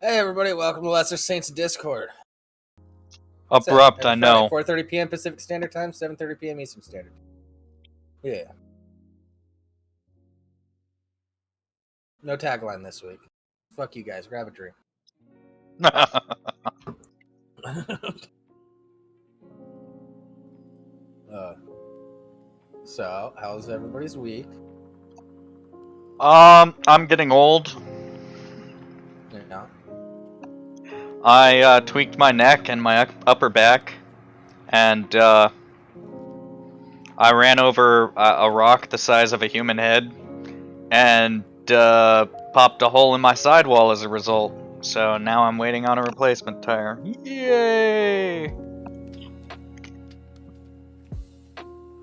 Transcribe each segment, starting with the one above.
Hey everybody, welcome to Lesser Saints Discord. Abrupt, I know. 4:30 p.m. Pacific Standard Time, 7:30 p.m. Eastern Standard. Yeah. No tagline this week. Fuck you guys, grab a drink. So, how's everybody's week? I'm getting old. Yeah. I tweaked my neck and my upper back, and I ran over a rock the size of a human head, and popped a hole in my sidewall as a result. So now I'm waiting on a replacement tire. Yay!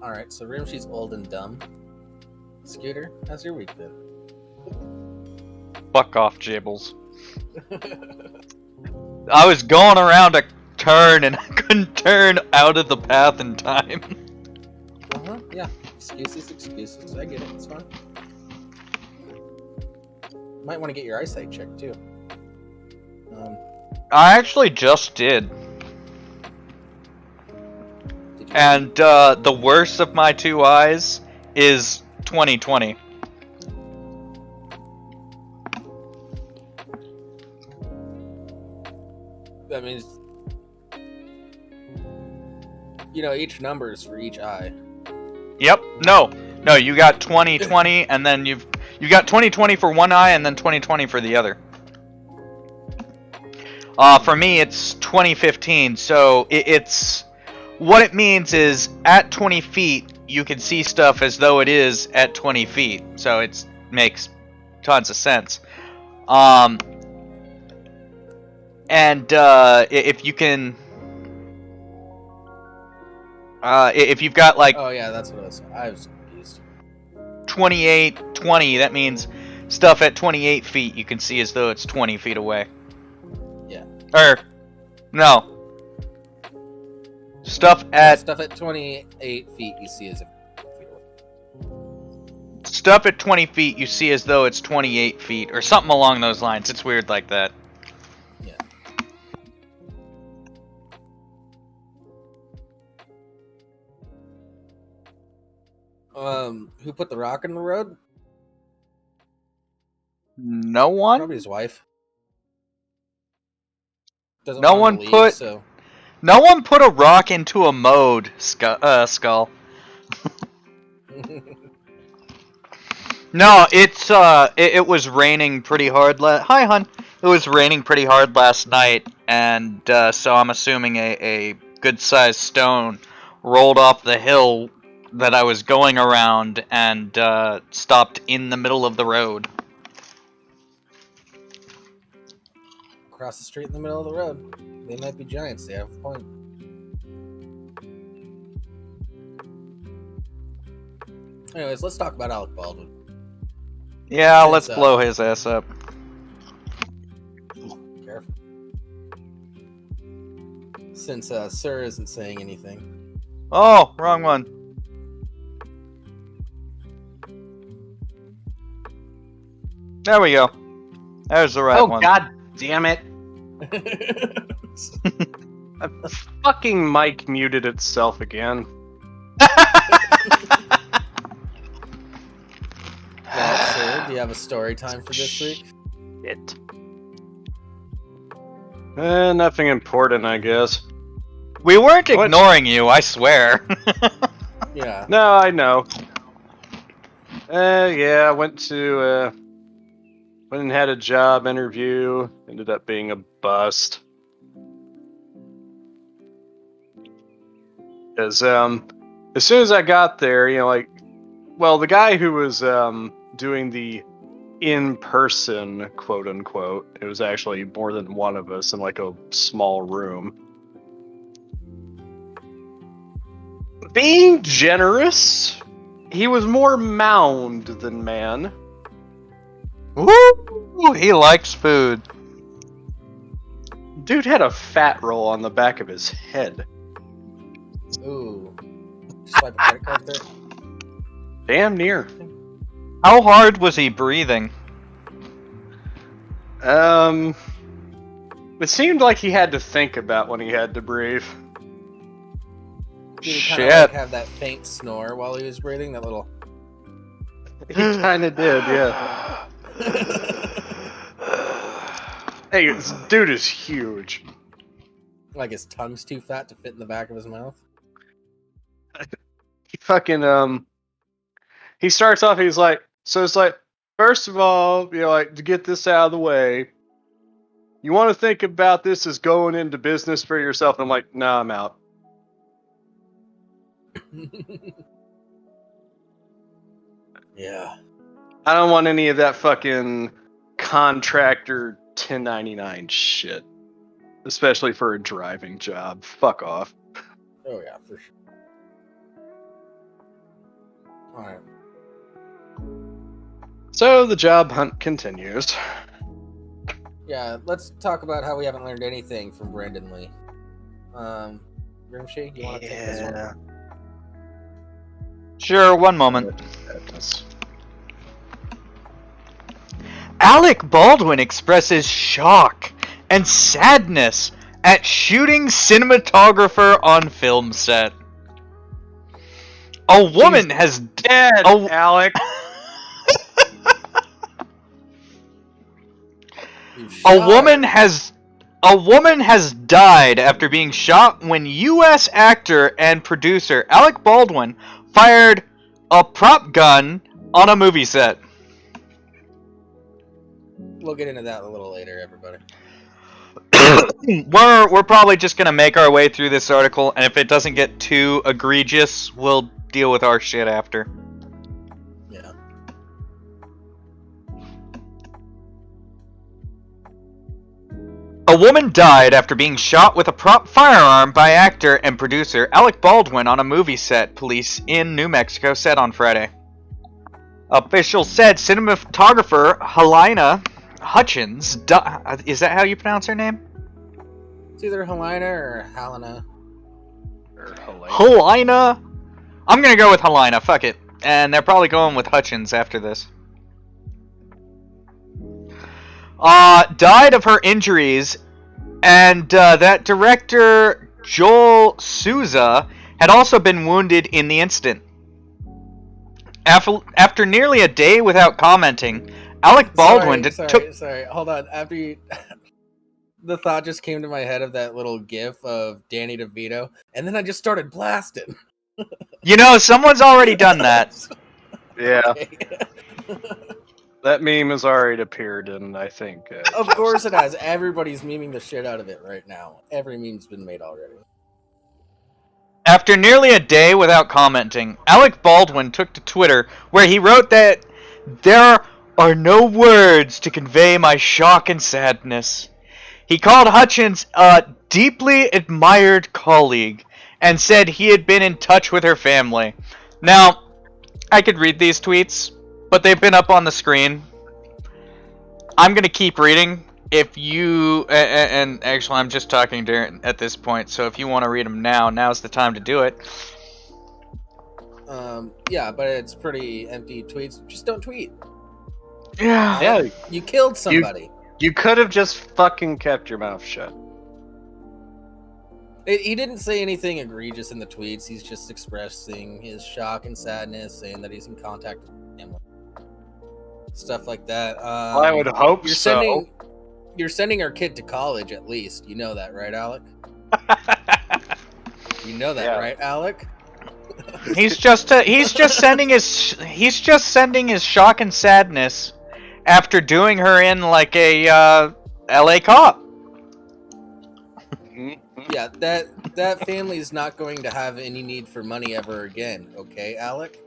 Alright, so Rimshee's old and dumb. Scooter, how's your week been? Fuck off, Jables. I was going around a turn and I couldn't turn out of the path in time. Yeah. Excuses. I get it, it's fine. Might want to get your eyesight checked too. I actually just did. And the worst of my two eyes is 20/20. That means, each number is for each eye. Yep. No, you got 20/20, and then you got 20/20 for one eye, and then 20/20 for the other. For me, it's 20/15. So it's what it means is at 20 feet, you can see stuff as though it is at 20 feet. So it makes tons of sense. And if you can, if you've got like, oh yeah, that's what I was confused. 28/20, that means stuff at 28 feet you can see as though it's 20 feet away. Yeah. Or no. Stuff at 28 feet you see as feet away. Stuff at 20 feet you see as though it's 28 feet or something along those lines. It's weird like that. Yeah. Who put the rock in the road? No one? Probably his wife. Doesn't No want one him to leave, put so. No one put a rock into a mode skull. No, it was raining pretty hard Hi, hun. It was raining pretty hard last night, and so I'm assuming a good-sized stone rolled off the hill that I was going around and stopped in the middle of the road. Across the street in the middle of the road. They might be giants, they have a point. Anyways, let's talk about Alec Baldwin. Yeah, let's blow his ass up. Careful. Since Sir isn't saying anything. Oh, wrong one. There we go. There's the right one. Oh, god damn it. The fucking mic muted itself again. Well, Sir, do you have a story time for this week? Shit. Nothing important, I guess. We weren't ignoring you, I swear. Yeah. No, I know. Yeah, I went and had a job interview. Ended up being a bust. Because, as soon as I got there, the guy who was, doing the in-person, quote-unquote, it was actually more than one of us in, like, a small room. Being generous, he was more mound than man. Woo! He likes food. Dude had a fat roll on the back of his head. Ooh. Swipe a credit card there? Damn near. How hard was he breathing? It seemed like he had to think about when he had to breathe. Did he kind Shit. of like have that faint snore while he was breathing? That little. He kind of did, yeah. Hey, this dude is huge. Like his tongue's too fat to fit in the back of his mouth. He fucking he starts off. He's like, so it's like, first of all, you know, like to get this out of the way, you want to think about this as going into business for yourself. And I'm like, nah, I'm out. Yeah. I don't want any of that fucking contractor 1099 shit, especially for a driving job. Fuck off. Oh yeah, for sure. All right. So the job hunt continues. Yeah, let's talk about how we haven't learned anything from Brandon Lee. Rimshee, you want to take this one? Sure, one moment. Alec Baldwin expresses shock and sadness at shooting cinematographer on film set. A woman has dead. Alec. A woman has died after being shot when U.S. actor and producer Alec Baldwin fired a prop gun on a movie set. We'll get into that a little later, everybody. We're probably just gonna make our way through this article, and if it doesn't get too egregious, we'll deal with our shit after. Yeah. A woman died after being shot with a prop firearm by actor and producer Alec Baldwin on a movie set, police in New Mexico said on Friday. Officials said cinematographer Helena Hutchins is that how you pronounce her name? It's either Helena or Helena. Or Helena? I'm gonna go with Helena, fuck it. And they're probably going with Hutchins after this. Died of her injuries, and that director Joel Souza had also been wounded in the incident. After nearly a day without commenting, Alec Baldwin Sorry, hold on. After you... the thought just came to my head of that little gif of Danny DeVito, and then I just started blasting. You know, someone's already done that. Yeah. That meme has already appeared, and I think... of course it has. Everybody's memeing the shit out of it right now. Every meme's been made already. After nearly a day without commenting, Alec Baldwin took to Twitter, where he wrote that there are no words to convey my shock and sadness. He called Hutchins a deeply admired colleague and said he had been in touch with her family. Now, I could read these tweets, but they've been up on the screen. I'm going to keep reading. If you, and actually I'm just talking during at this point, so if you want to read them now, now's the time to do it. Yeah, but it's pretty empty tweets. Just don't tweet. Yeah. You killed somebody. You could have just fucking kept your mouth shut. He didn't say anything egregious in the tweets. He's just expressing his shock and sadness, saying that he's in contact with his family. Stuff like that. Well, I would hope so. You're sending our kid to college, at least. You know that, right, Alec? You know that, right, Alec? He's just sending his shock and sadness after doing her in like a LA cop. Yeah, that family is not going to have any need for money ever again. Okay, Alec?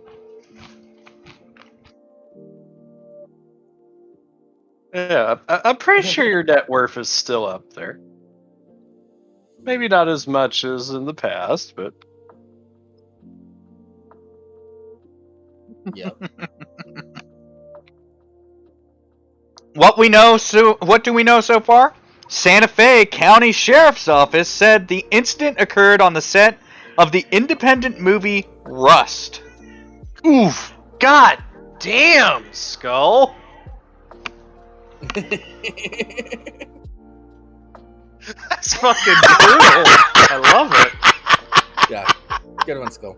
Yeah, I'm pretty sure your net worth is still up there. Maybe not as much as in the past, but... Yep. What do we know so far? Santa Fe County Sheriff's Office said the incident occurred on the set of the independent movie Rust. Oof. God damn, Skull. That's fucking cool. I love it. Yeah, good one, Skull.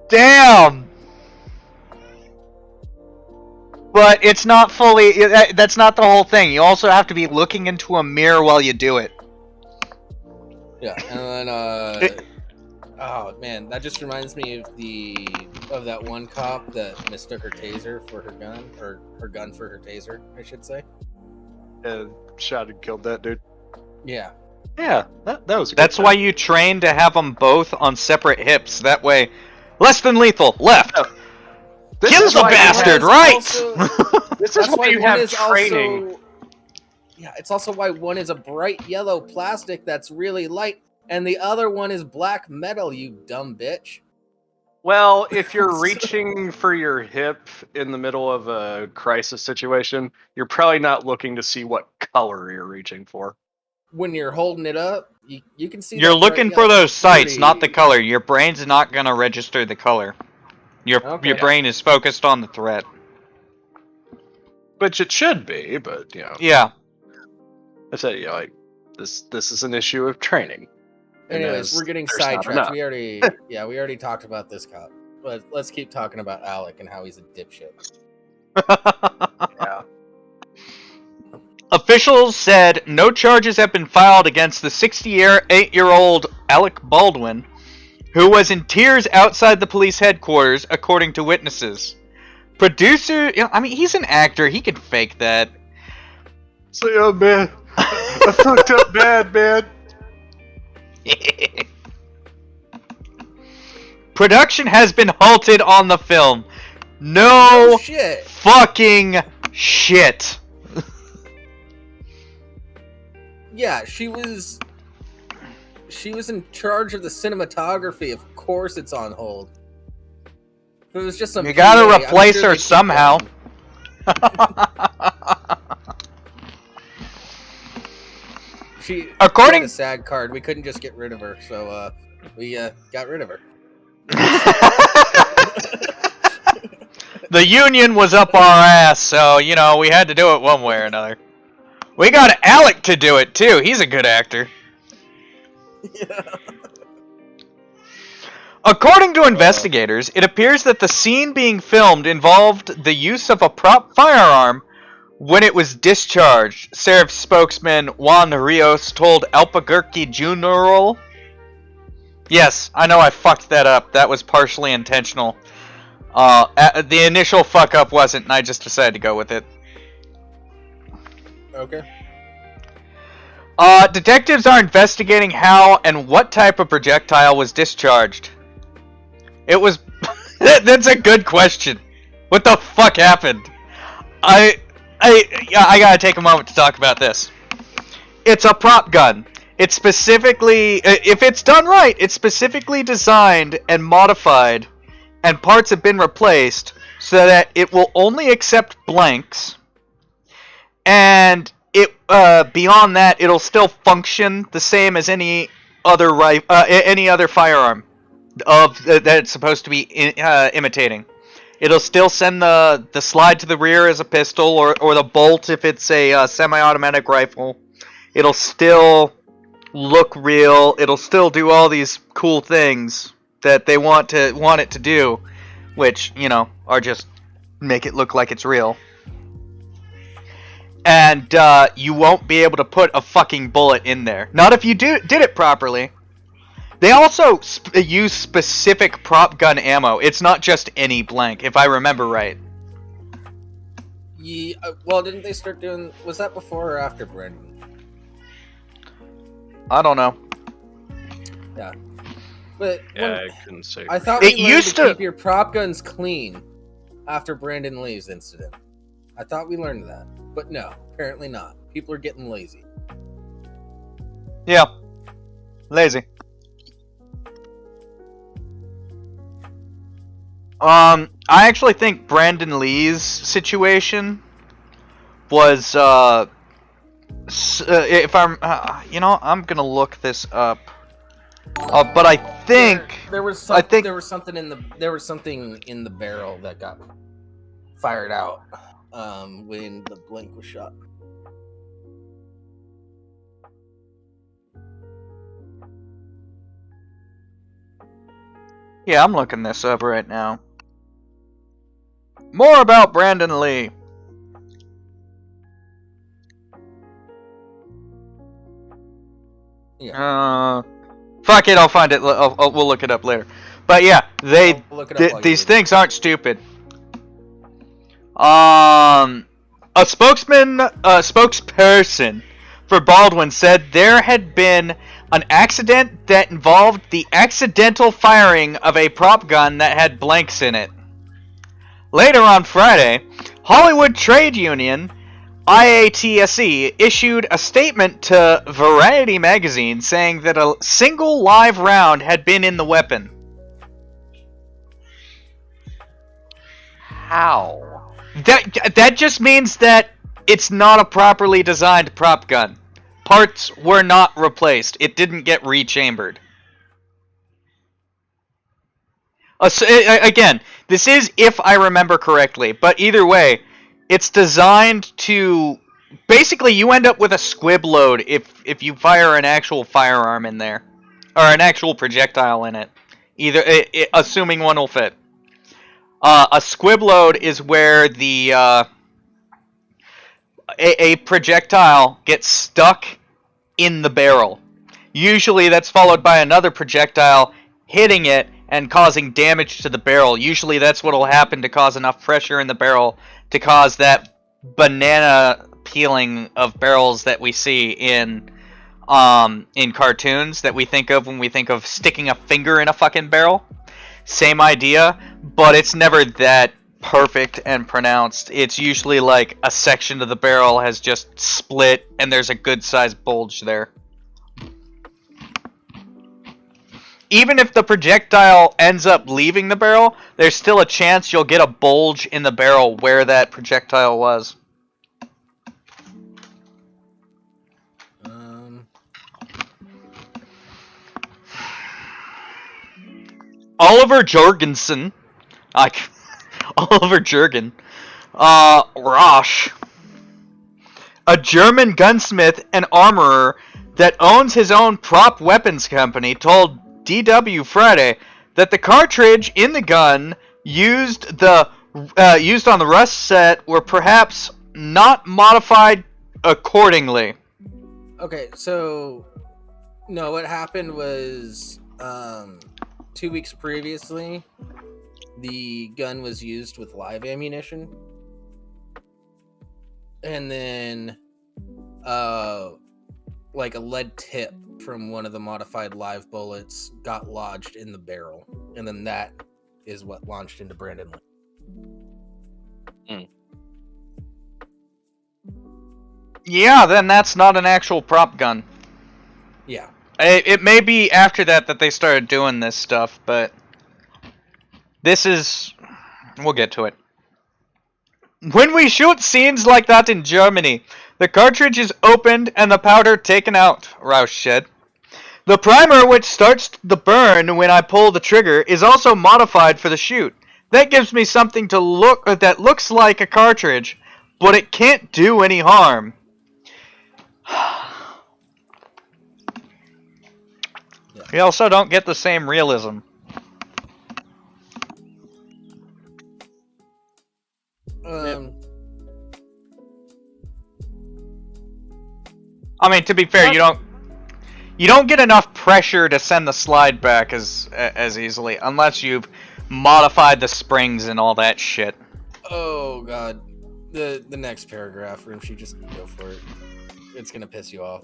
Damn! But it's not fully... That's not the whole thing. You also have to be looking into a mirror while you do it. Yeah, and then, oh, man, that just reminds me of that one cop that mistook her taser for her gun, or her gun for her taser, I should say. And shot and killed that dude. Yeah. Yeah, that was a good That's time. why you train to have them both on separate hips. That way, less than lethal, left. Oh. This Kill is the why you bastard, have- right? This is That's why you one have is training. Also, yeah, it's also why one is a bright yellow plastic that's really light, and the other one is black metal, you dumb bitch. Well, if you're reaching for your hip in the middle of a crisis situation, you're probably not looking to see what color you're reaching for. When you're holding it up, you can see. You're that bright looking yellow for those sights, pretty- not the color. Your brain's not gonna register the color. Your Okay. brain is focused on the threat. Which it should be, but Yeah. I said, like this is an issue of training. And Anyways, as we're getting there's not sidetracked. enough. We already talked about this cop. But let's keep talking about Alec and how he's a dipshit. Yeah. Officials said no charges have been filed against the 68-year-old Alec Baldwin, who was in tears outside the police headquarters, according to witnesses. Producer, I mean, he's an actor. He can fake that. So, oh man, I fucked up bad, man. Production has been halted on the film. No Oh, shit. fucking shit. Yeah, she was in charge of the cinematography. Of course it's on hold. If it was just some You gotta PA, I'm replace sure her they'd keep somehow. going. She According- had a SAG card. We couldn't just get rid of her, so we got rid of her. The union was up our ass, so, we had to do it one way or another. We got Alec to do it, too. He's a good actor. Yeah. According to investigators, it appears that the scene being filmed involved the use of a prop firearm when it was discharged, Sheriff spokesman Juan Rios told Albuquerque Junior. Yes, I know I fucked that up. That was partially intentional. The initial fuck up wasn't, and I just decided to go with it. Okay. Detectives are investigating how and what type of projectile was discharged. It was... That's a good question. What the fuck happened? I gotta take a moment to talk about this. It's a prop gun. It's specifically... If it's done right, it's specifically designed and modified, and parts have been replaced so that it will only accept blanks, and it beyond that, it'll still function the same as any other firearm that it's supposed to be imitating. It'll still send the slide to the rear as a pistol, or the bolt if it's a semi-automatic rifle. It'll still look real. It'll still do all these cool things that they want it to do, which are just make it look like it's real. And you won't be able to put a fucking bullet in there. Not if you did it properly. They also use specific prop gun ammo. It's not just any blank, if I remember right. Yeah, well, didn't they start doing... Was that before or after Brandon? I don't know. Yeah. But Yeah, I couldn't say. I thought It we learned used to to- keep your prop guns clean after Brandon Lee's incident. I thought we learned that. But no, apparently not. People are getting lazy. Yeah. Lazy. I actually think Brandon Lee's situation was, if I'm, I'm gonna look this up. But I think there was I think- there was something in the barrel that got fired out when the blink was shot. Yeah, I'm looking this up right now. More about Brandon Lee. Yeah. Fuck it, I'll find it. We'll look it up later. But yeah, I'll look it up while these you things aren't stupid. A spokesperson for Baldwin said there had been an accident that involved the accidental firing of a prop gun that had blanks in it. Later on Friday, Hollywood Trade Union IATSE issued a statement to Variety magazine saying that a single live round had been in the weapon. How? That just means that it's not a properly designed prop gun. Parts were not replaced. It didn't get rechambered. Again, this is if I remember correctly, but either way, it's designed to... Basically, you end up with a squib load if you fire an actual firearm in there. Or an actual projectile in it. Assuming one will fit. A squib load is where a projectile gets stuck in the barrel. Usually that's followed by another projectile hitting it and causing damage to the barrel. Usually that's what will happen to cause enough pressure in the barrel to cause that banana peeling of barrels that we see in cartoons that we think of when we think of sticking a finger in a fucking barrel. Same idea, but it's never that perfect and pronounced. It's usually like a section of the barrel has just split and there's a good sized bulge there. Even if the projectile ends up leaving the barrel, there's still a chance you'll get a bulge in the barrel where that projectile was. Oliver Jorgensen, Oliver Jurgen, Roche, a German gunsmith and armorer that owns his own prop weapons company, told DW Friday that the cartridge in the gun used on the Rust set were perhaps not modified accordingly. Okay, so no, what happened was 2 weeks previously, the gun was used with live ammunition, and then like a lead tip from one of the modified live bullets got lodged in the barrel, and then that is what launched into Brandon Lee. Yeah, then that's not an actual prop gun. Yeah. It may be after that they started doing this stuff, but this is... We'll get to it. When we shoot scenes like that in Germany, the cartridge is opened and the powder taken out, Roush said. The primer which starts the burn when I pull the trigger is also modified for the shoot. That gives me something to look that looks like a cartridge, but it can't do any harm. We also don't get the same realism. I mean, to be fair, you don't get enough pressure to send the slide back as easily unless you've modified the springs and all that shit. Oh god, the next paragraph, Rimshee, just go for it. It's gonna piss you off.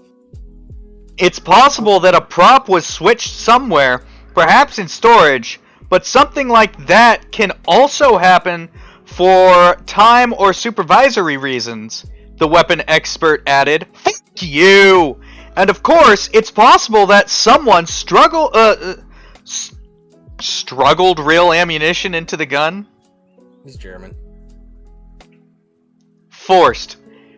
It's possible that a prop was switched somewhere, perhaps in storage, but something like that can also happen for time or supervisory reasons, the weapon expert added. Fuck you! And of course, it's possible that someone struggled real ammunition into the gun. He's German. Forced.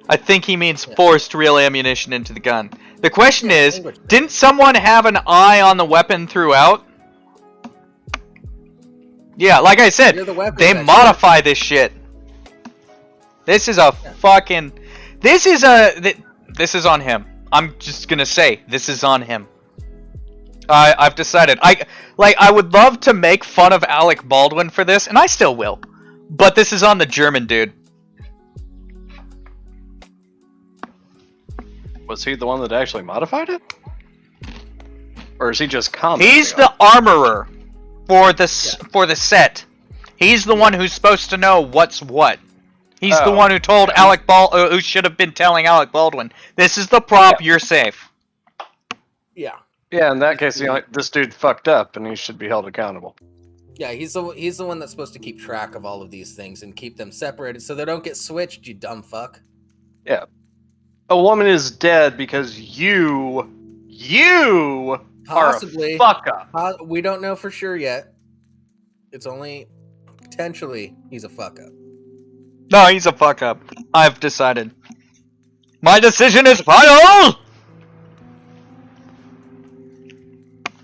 I think he means forced real ammunition into the gun. The question is, didn't someone have an eye on the weapon throughout? Yeah, like I said, they modify this shit. This is a fucking... This is on him. I'm just gonna say, this is on him. I've decided. I would love to make fun of Alec Baldwin for this, and I still will. But this is on the German dude. Was he the one that actually modified it? Or is he just commenting? He's the armorer for the set. He's the one who's supposed to know what's what. He's the one who told who should have been telling Alec Baldwin, "This is the prop. You're safe." Yeah. Yeah, in that case, this dude fucked up, and he should be held accountable. Yeah, he's the one that's supposed to keep track of all of these things and keep them separated so they don't get switched. You dumb fuck. Yeah. A woman is dead because you Possibly. are a fuck up. We don't know for sure yet. It's only potentially he's a fuck up. No, he's a fuck up. I've decided. My decision is final!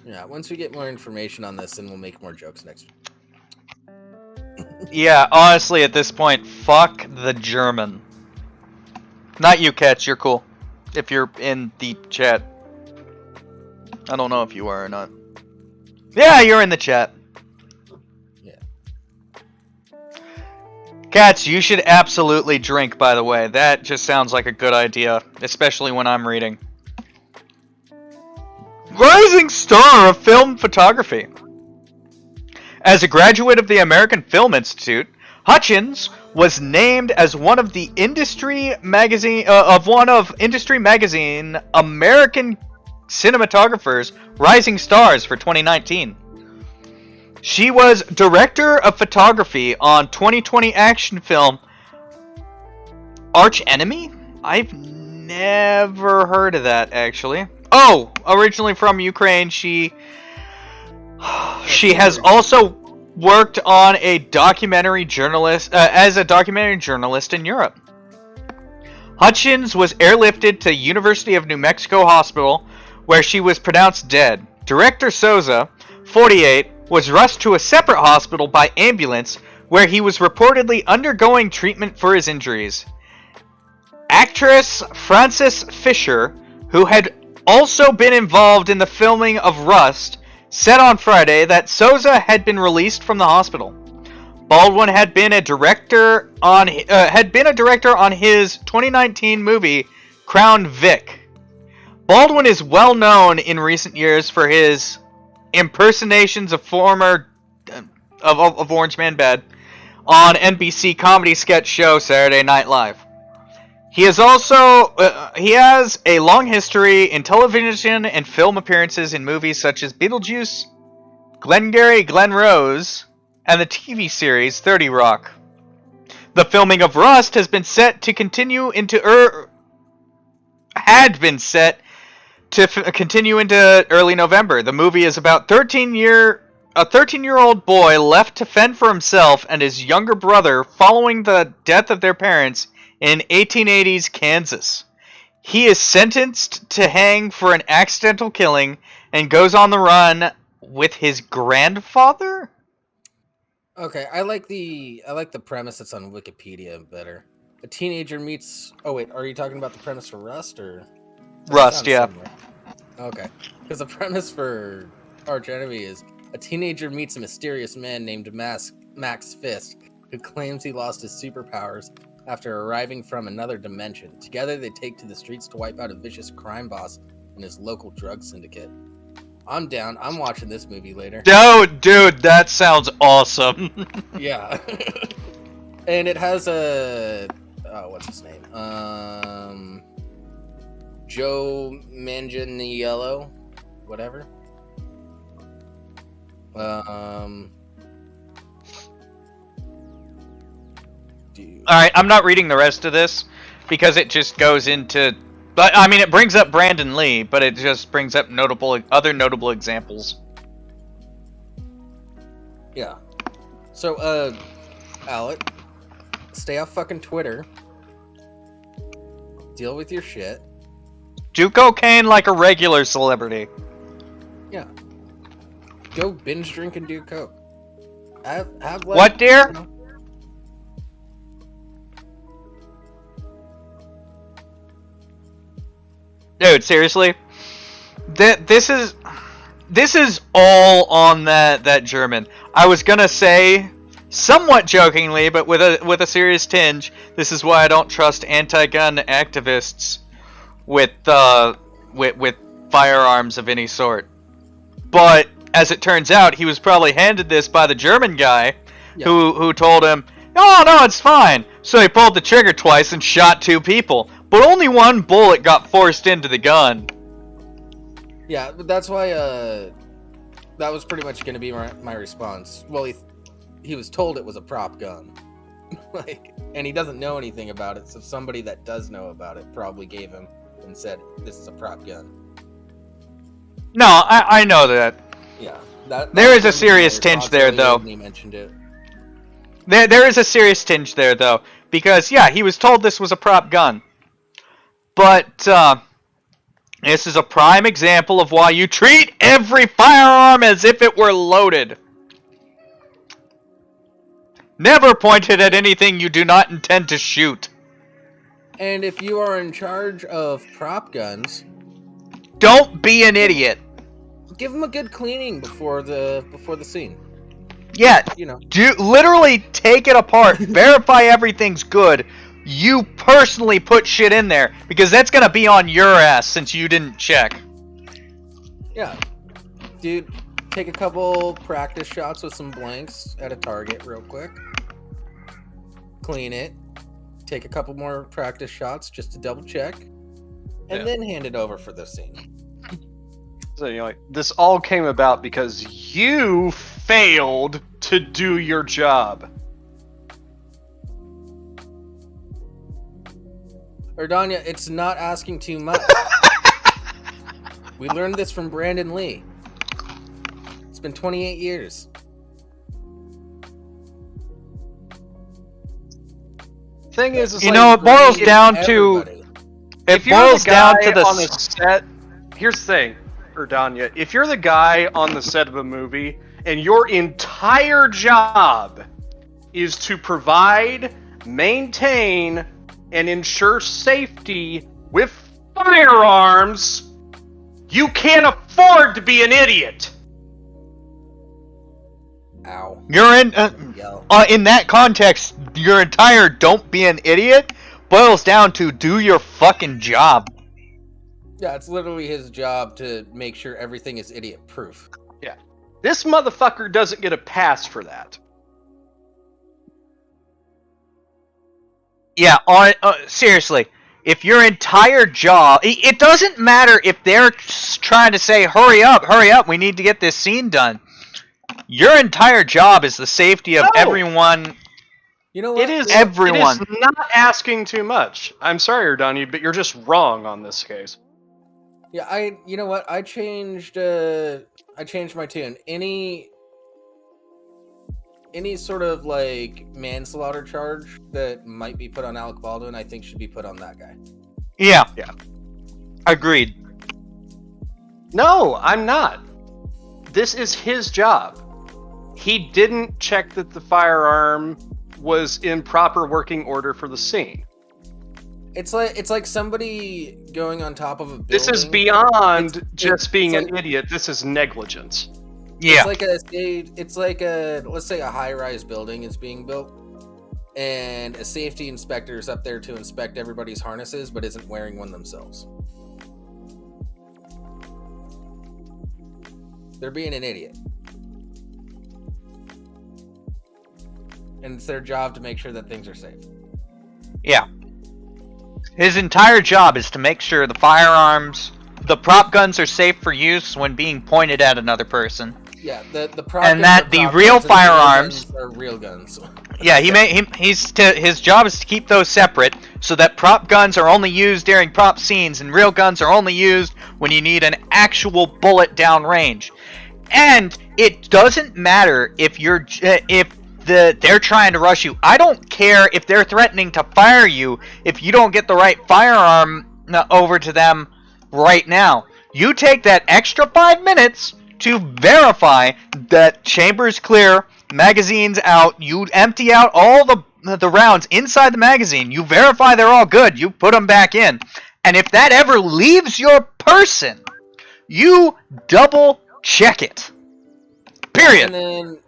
Yeah, once we get more information on this, then we'll make more jokes next week. Yeah, honestly, at this point, fuck the German. Not you, Catch, you're cool. If you're in the chat. I don't know if you are or not. Yeah, you're in the chat. Yeah. Cats, you should absolutely drink, by the way. That just sounds like a good idea, especially when I'm reading. Rising star of film photography. As a graduate of the American Film Institute, Hutchins was named as one of Industry Magazine American Cinematographers Rising Stars for 2019. She was director of photography on 2020 action film Arch Enemy? I've never heard of that, actually. Oh, originally from Ukraine, she has also worked on as a documentary journalist in Europe. Hutchins was airlifted to University of New Mexico Hospital, where she was pronounced dead. Director Souza, 48, was rushed to a separate hospital by ambulance, where he was reportedly undergoing treatment for his injuries. Actress Frances Fisher, who had also been involved in the filming of Rust, said on Friday that Souza had been released from the hospital. Baldwin had been a director on his 2019 movie Crown Vic. Baldwin is well known in recent years for his impersonations of of Orange Man Bad on NBC comedy sketch show Saturday Night Live. He has a long history in television and film appearances in movies such as Beetlejuice, Glengarry Glen Rose, and the TV series 30 Rock. The filming of Rust has been set to continue into early November. The movie is about a 13-year-old boy left to fend for himself and his younger brother following the death of their parents in 1880s Kansas. He is sentenced to hang for an accidental killing and goes on the run with his grandfather? Okay, I like the premise that's on Wikipedia better. A teenager meets. Oh wait, are you talking about the premise for Rust or? Rust, yeah. Similar. Okay, because the premise for Arch Enemy is a teenager meets a mysterious man named Max Fist, who claims he lost his superpowers after arriving from another dimension. Together, they take to the streets to wipe out a vicious crime boss and his local drug syndicate. I'm down. I'm watching this movie later. Dude, that sounds awesome. Yeah. And it has what's his name? Joe Manganiello, whatever. Alright, I'm not reading the rest of this because it just goes into... But I mean, it brings up Brandon Lee, but it just brings up other notable examples. Yeah. So, Alec, stay off fucking Twitter. Deal with your shit. Do cocaine like a regular celebrity. Yeah. Go binge drink and do coke. Have like, what, dear? You know, dude, seriously? This is... this is all on that German. I was gonna say, somewhat jokingly, but with a serious tinge, this is why I don't trust anti-gun activists with firearms of any sort. But as it turns out, he was probably handed this by the German guy, who told him, "Oh no, it's fine." So he pulled the trigger twice and shot 2 people, but only 1 bullet got forced into the gun. Yeah, but that's why that was pretty much going to be my response. Well, he was told it was a prop gun, and he doesn't know anything about it. So somebody that does know about it probably gave him and said, "This is a prop gun." No, I know that. Yeah, there is a serious tinge there, though. He mentioned it. There is a serious tinge there, though, because yeah, he was told this was a prop gun, but this is a prime example of why you treat every firearm as if it were loaded. Never point it at anything you do not intend to shoot. And if you are in charge of prop guns, don't be an idiot. Give them a good cleaning before the scene. Yeah, literally take it apart, verify everything's good. You personally put shit in there, because that's gonna be on your ass since you didn't check. Yeah. Dude, take a couple practice shots with some blanks at a target real quick. Clean it. Take a couple more practice shots just to double check. And then hand it over for the scene. So, this all came about because you failed to do your job. Erdanya, it's not asking too much. We learned this from Brandon Lee. It's been 28 years. Thing is, it boils down to... If you're the guy on the set... Here's the thing, Erdanya. If you're the guy on the set of a movie, and your entire job is to provide, maintain, and ensure safety with firearms, you can't afford to be an idiot. Ow. You're in that context, your entire "don't be an idiot" boils down to do your fucking job. Yeah, it's literally his job to make sure everything is idiot-proof. Yeah. This motherfucker doesn't get a pass for that. Yeah, seriously, if your entire job... It doesn't matter if they're trying to say, hurry up, we need to get this scene done. Your entire job is the safety of everyone. You know what? It is everyone. It is not asking too much. I'm sorry, Erdanya, but you're just wrong on this case. Yeah, you know what? I changed my tune. Any sort of manslaughter charge that might be put on Alec Baldwin, I think should be put on that guy. Yeah. Agreed. No, I'm not. This is his job. He didn't check that the firearm was in proper working order for the scene. It's like somebody going on top of a building. This is beyond just being an idiot. This is negligence. Yeah. It's like let's say a high-rise building is being built, and a safety inspector is up there to inspect everybody's harnesses, but isn't wearing one themselves. They're being an idiot. And it's their job to make sure that things are safe. Yeah. His entire job is to make sure the prop guns are safe for use when being pointed at another person. Yeah, the prop and guns that the real firearms are real guns. Yeah, his job is to keep those separate so that prop guns are only used during prop scenes and real guns are only used when you need an actual bullet down range. And it doesn't matter if they're trying to rush you. I don't care if they're threatening to fire you if you don't get the right firearm over to them right now. You take that extra 5 minutes to verify that chamber's clear, magazine's out, you empty out all the rounds inside the magazine, you verify they're all good, you put them back in. And if that ever leaves your person, you double check it. Period. And then,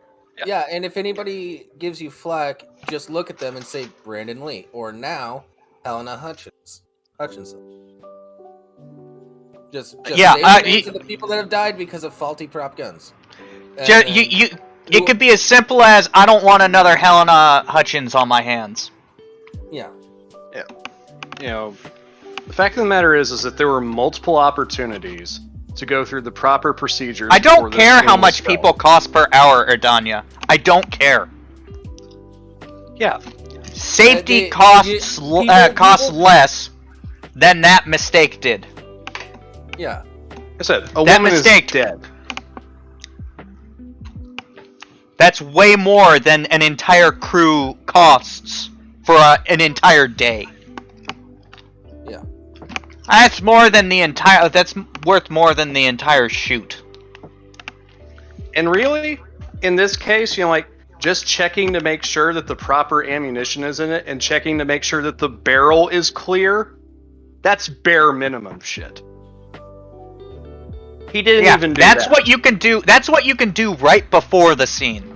yeah, and if anybody gives you flack, just look at them and say Brandon Lee, or now Helena Hutchinson. Just Yeah, say the names of the people that have died because of faulty prop guns. It could be as simple as, I don't want another Helena Hutchins on my hands. Yeah. Yeah. You know, the fact of the matter is that there were multiple opportunities to go through the proper procedures. I don't care how much people cost per hour, Erdanya. I don't care. Yeah. Safety costs less than that mistake did. Yeah. I said, a woman is dead. That's way more than an entire crew costs for an entire day. Yeah. That's more than the entire. That's worth more than the entire shoot. And really, in this case, you know, like, just checking to make sure that the proper ammunition is in it and checking to make sure that the barrel is clear, that's bare minimum shit. He didn't even do that. That's what you can do. That's what you can do right before the scene.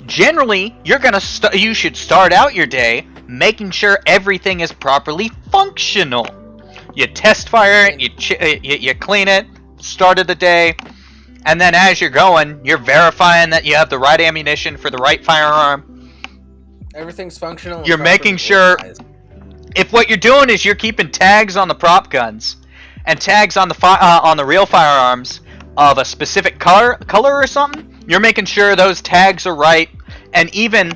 Generally, you should start out your day making sure everything is properly functional. You test fire it, you clean it, started the day, and then as you're going, you're verifying that you have the right ammunition for the right firearm. Everything's functional. You're making sure. If what you're doing is you're keeping tags on the prop guns and tags on the real firearms of a specific color or something, you're making sure those tags are right. And even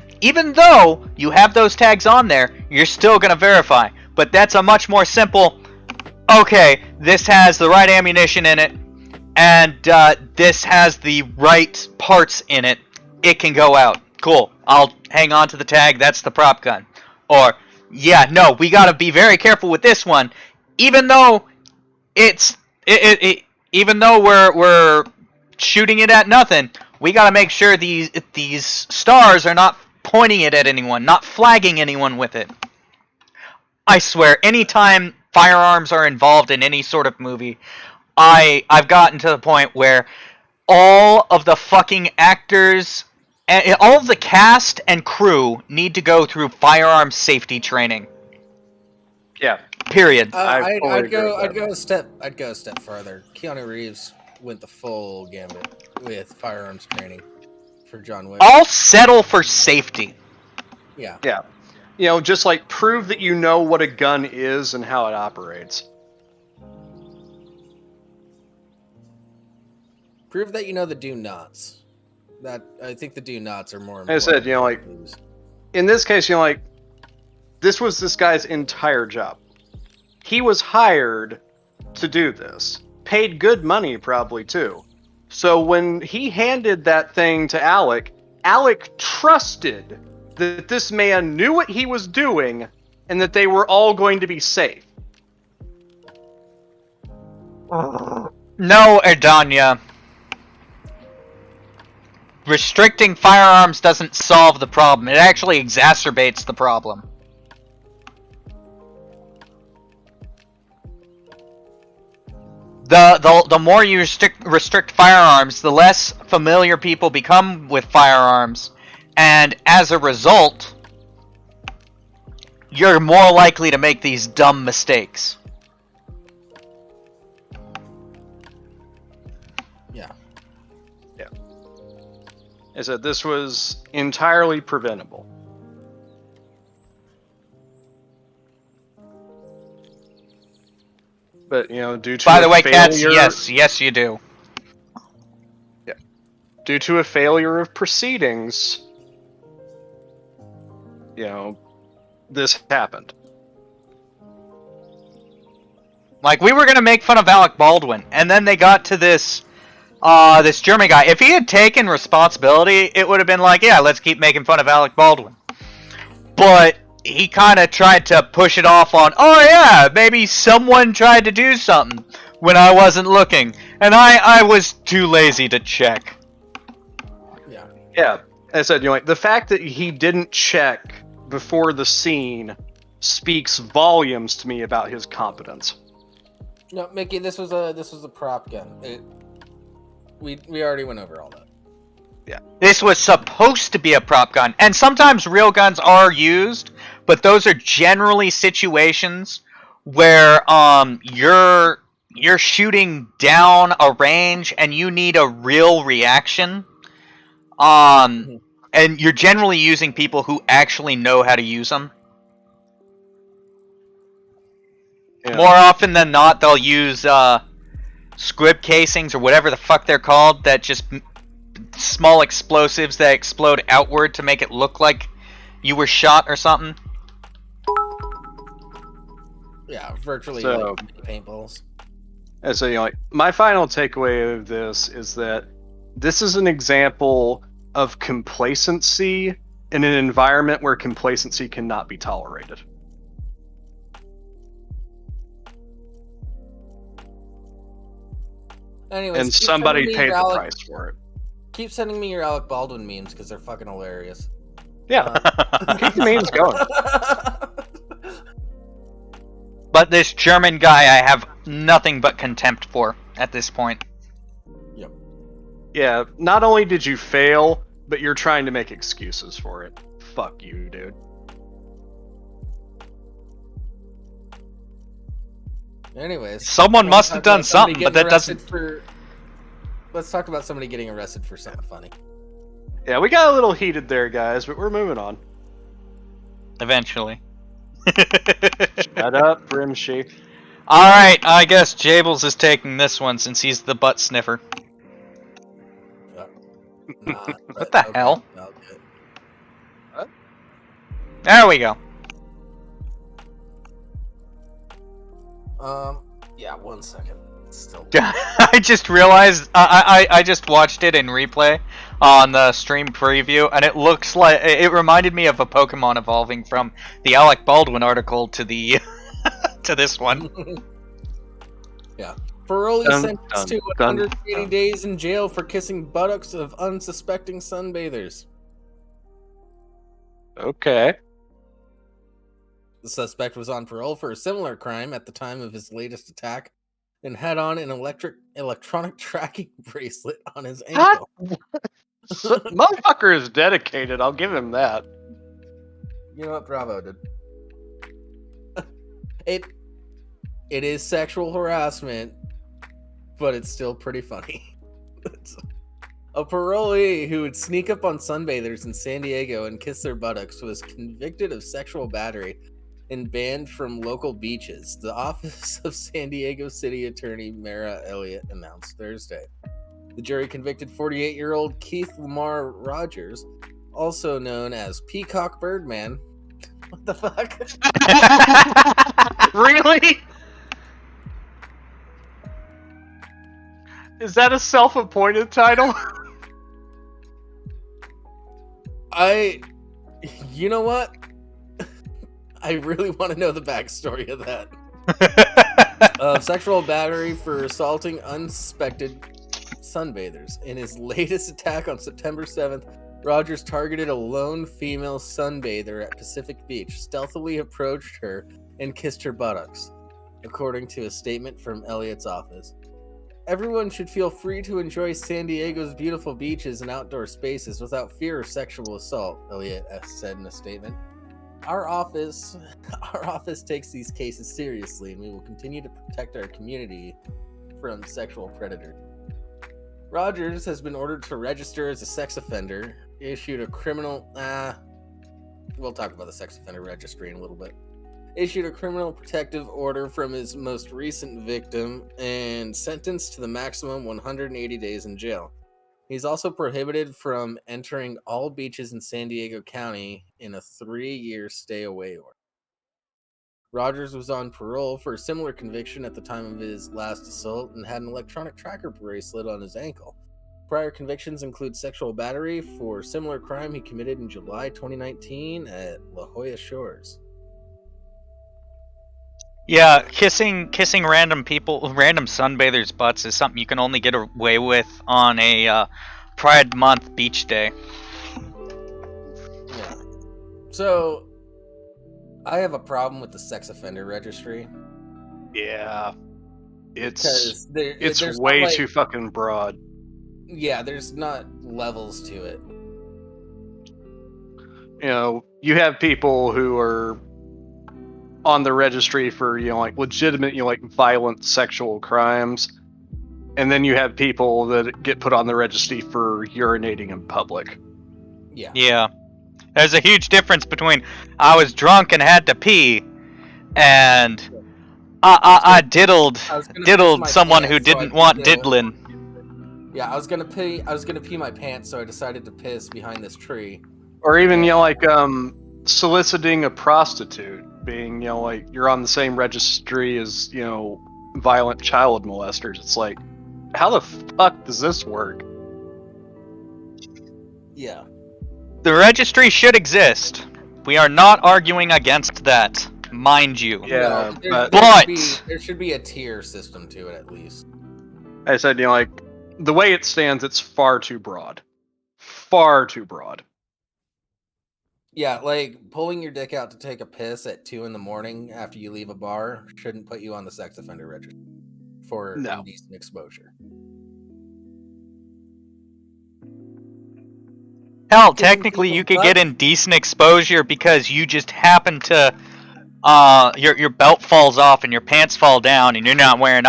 though you have those tags on there, you're still going to verify. But that's a much more simple, okay, this has the right ammunition in it, and this has the right parts in it, it can go out. Cool, I'll hang on to the tag, that's the prop gun. Or, yeah, no, we got to be very careful with this one, even though even though we're shooting it at nothing, we gotta make sure these stars are not pointing it at anyone, not flagging anyone with it. I swear, anytime firearms are involved in any sort of movie, I've gotten to the point where all of the fucking actors, all of the cast and crew need to go through firearm safety training. Yeah. Period. I'd go a step further. Keanu Reeves went the full gambit with firearms training for John Wick. I'll settle for safety. Yeah. Yeah. You know, just like prove that you know what a gun is and how it operates. Prove that you know the do-nots. I think the do-nots are more important. As I said, you know, like, in this case, you know, like, this was this guy's entire job. He was hired to do this. Paid good money, probably, too. So when he handed that thing to Alec trusted that this man knew what he was doing and that they were all going to be safe. No, Erdanya. Restricting firearms doesn't solve the problem. It actually exacerbates the problem. The more you restrict firearms, the less familiar people become with firearms, and as a result, you're more likely to make these dumb mistakes. Yeah. Yeah. I said this was entirely preventable. But, you know, due to By the way, failure, Cats, yes, you do. Yeah. Due to a failure of proceedings, you know, this happened. Like, we were gonna make fun of Alec Baldwin, and then they got to this German guy. If he had taken responsibility, it would have been like, yeah, let's keep making fun of Alec Baldwin. But he kind of tried to push it off on, oh yeah, maybe someone tried to do something when I wasn't looking, and I was too lazy to check. Yeah. Yeah. As I said, you know, like, the fact that he didn't check before the scene speaks volumes to me about his competence. No, Mickey, this was a prop gun. We already went over all that. This was supposed to be a prop gun, and sometimes real guns are used, but those are generally situations where you're shooting down a range and you need a real reaction. And you're generally using people who actually know how to use them. Yeah. More often than not, they'll use squib casings or whatever the fuck they're called, that just small explosives that explode outward to make it look like you were shot or something. Yeah, virtually So- like paintballs. And so, like, my final takeaway of this is that this is an example of complacency in an environment where complacency cannot be tolerated. Anyways, And keep somebody sending me paid your the price for it. Keep sending me your Alec Baldwin memes because they're fucking hilarious. Yeah, keep the memes going. But this German guy I have nothing but contempt for at this point. Yep. Yeah, not only did you fail, but you're trying to make excuses for it. Fuck you, dude. Anyways, Someone wanna must talk have done about somebody something, but getting that doesn't... arrested Let's talk about somebody getting arrested for something funny. Yeah, we got a little heated there, guys, but we're moving on. Eventually. Shut up, Rimshee. Alright, I guess Jables is taking this one since he's the butt sniffer. Nah, What the hell? I'll do it. There we go. Yeah, 1 second. Still. I just realized I just watched it in replay on the stream preview, and it looks like it reminded me of a Pokemon evolving from the Alec Baldwin article to the to this one. Yeah. Parolee Dun, sentenced to dun, 180 dun. days in jail for kissing buttocks of unsuspecting sunbathers. Okay. The suspect was on parole for a similar crime at the time of his latest attack and had on an electronic tracking bracelet on his ankle. Motherfucker is dedicated, I'll give him that. You know what? Bravo, dude. It is sexual harassment, but it's still pretty funny. A parolee who would sneak up on sunbathers in San Diego and kiss their buttocks was convicted of sexual battery and banned from local beaches, the office of San Diego City Attorney Mara Elliott announced Thursday. The jury convicted 48-year-old Keith Lamar Rogers, also known as Peacock Birdman. What the fuck? Really? Is that a self-appointed title? You know what? I really want to know the backstory of that. Sexual battery for assaulting unsuspected sunbathers. In his latest attack on September 7th, Rogers targeted a lone female sunbather at Pacific Beach, stealthily approached her, and kissed her buttocks, according to a statement from Elliott's office. Everyone should feel free to enjoy San Diego's beautiful beaches and outdoor spaces without fear of sexual assault, Elliott said in a statement. Our office takes these cases seriously, and we will continue to protect our community from sexual predators. Rogers has been ordered to register as a sex offender, issued a criminal... we'll talk about the sex offender registry in a little bit. Issued a criminal protective order from his most recent victim, and sentenced to the maximum 180 days in jail. He's also prohibited from entering all beaches in San Diego County in a 3-year stay-away order. Rogers was on parole for a similar conviction at the time of his last assault and had an electronic tracker bracelet on his ankle. Prior convictions include sexual battery for a similar crime he committed in July 2019 at La Jolla Shores. Yeah, kissing random sunbathers' butts is something you can only get away with on a Pride Month beach day. Yeah. So, I have a problem with the sex offender registry. Yeah. It's Because there's way not, like, too fucking broad. Yeah, there's not levels to it. You know, you have people who are on the registry for, you know, like legitimate, you know, like violent sexual crimes. And then you have people that get put on the registry for urinating in public. Yeah. Yeah. There's a huge difference between I was drunk and had to pee and I diddled I was gonna piss my someone who pants, so I didn't put want the- diddling. Yeah, I was gonna pee my pants, so I decided to piss behind this tree. Or even, you know, Yeah. like soliciting a prostitute, being, you know, like you're on the same registry as, you know, violent child molesters. It's like, how the fuck does this work? Yeah. The registry should exist. We are not arguing against that, mind you. Yeah, No, but there should be a tier system to it at least. I said, you know, like the way it stands, it's far too broad. Far too broad. Yeah, like pulling your dick out to take a piss at 2 a.m. after you leave a bar shouldn't put you on the sex offender registry for No. indecent exposure. Hell, Getting technically you people's could get butts- indecent exposure because you just happen to your belt falls off and your pants fall down and you're not wearing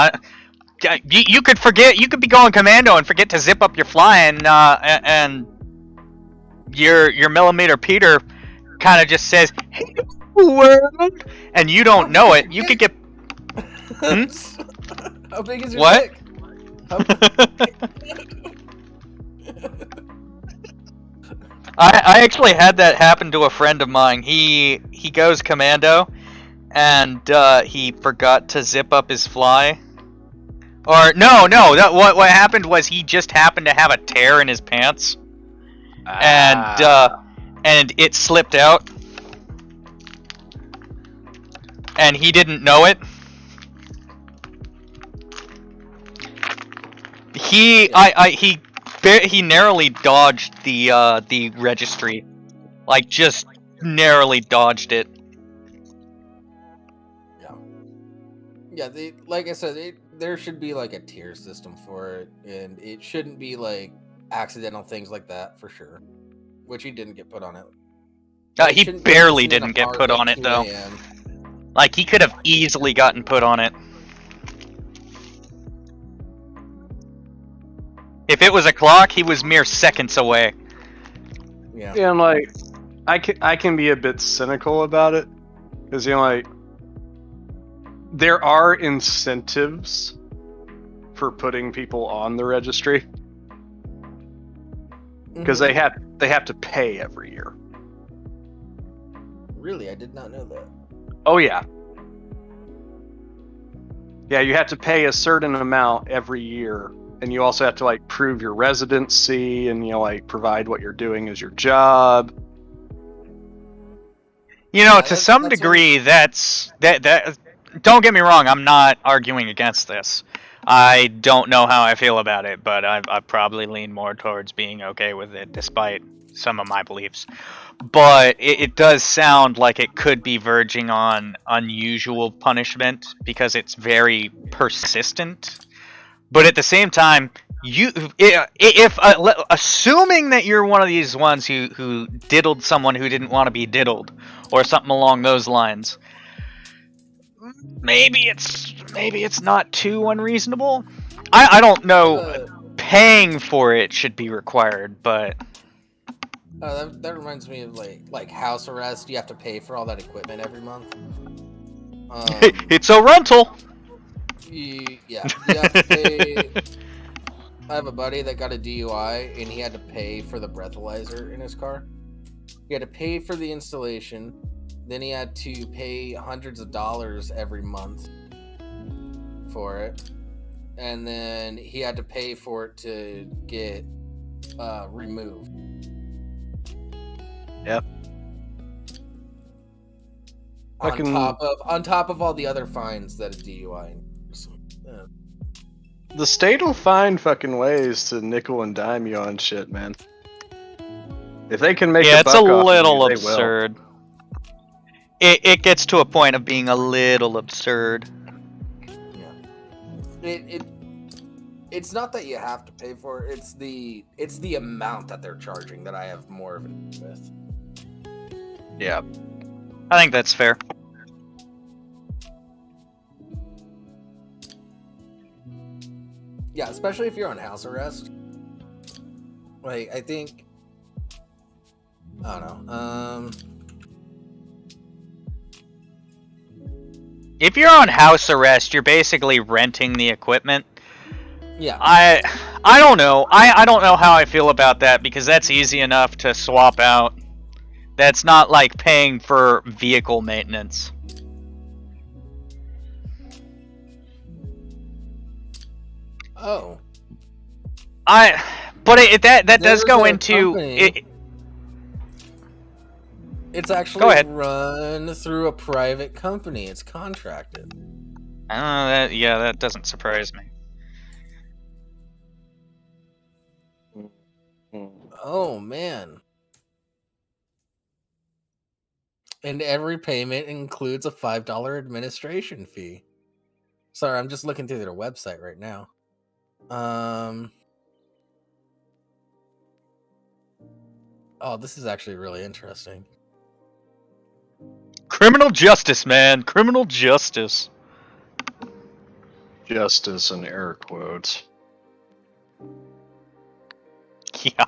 you could forget, you could be going commando and forget to zip up your fly and your millimeter Peter kind of just says, "Hey, world," and you don't know it. You could get How big is your What? dick? How- I actually had that happen to a friend of mine. He goes commando, and he forgot to zip up his fly. Or no, that what happened was he just happened to have a tear in his pants, and it slipped out, and he didn't know it. He narrowly dodged the registry, like just narrowly dodged it. Yeah, like I said, there should be like a tier system for it, and it shouldn't be like accidental things like that for sure. Which he didn't get put on it. He shouldn't be barely pissing in a didn't get bar put at on it 2 though. a.m. Like he could have easily gotten put on it. If it was a clock, he was mere seconds away. Yeah. Yeah, and like I can be a bit cynical about it, because, you know, like there are incentives for putting people on the registry, because they have to pay every year. Really, I did not know that. Oh yeah. Yeah, you have to pay a certain amount every year, and you also have to like prove your residency and, you know, like provide what you're doing as your job. You know, Yeah, to some that's degree, that. Don't get me wrong, I'm not arguing against this. I don't know how I feel about it, but I probably lean more towards being okay with it, despite some of my beliefs. But it does sound like it could be verging on unusual punishment because it's very persistent. But at the same time, assuming that you're one of these ones who diddled someone who didn't want to be diddled, or something along those lines, maybe it's not too unreasonable. I don't know. Paying for it should be required, but that reminds me of like house arrest. You have to pay for all that equipment every month. it's a rental. You have to pay. I have a buddy that got a DUI, and he had to pay for the breathalyzer in his car. He had to pay for the installation. Then he had to pay hundreds of dollars every month for it. And then he had to pay for it to get removed. Yep. On top of all the other fines that a DUI. Yeah. The state will find fucking ways to nickel and dime you on shit, man. If they can make yeah, a it's buck a off little of you, they will. absurd. It gets to a point of being a little absurd. Yeah. It's not that you have to pay for it. It's the amount that they're charging that I have more of an issue with. Yeah. I think that's fair. Yeah, especially if you're on house arrest. Like, I think, I don't know. If you're on house arrest, you're basically renting the equipment. Yeah. I don't know. I don't know how I feel about that because that's easy enough to swap out. That's not like paying for vehicle maintenance. Oh. But that does There's go a into company. it. It's actually Go ahead. run through a private company. It's contracted. Yeah, that doesn't surprise me. Oh, man. And every payment includes a $5 administration fee. Sorry, I'm just looking through their website right now. Oh, this is actually really interesting. Criminal justice, man. Criminal justice. Justice in air quotes. Yeah.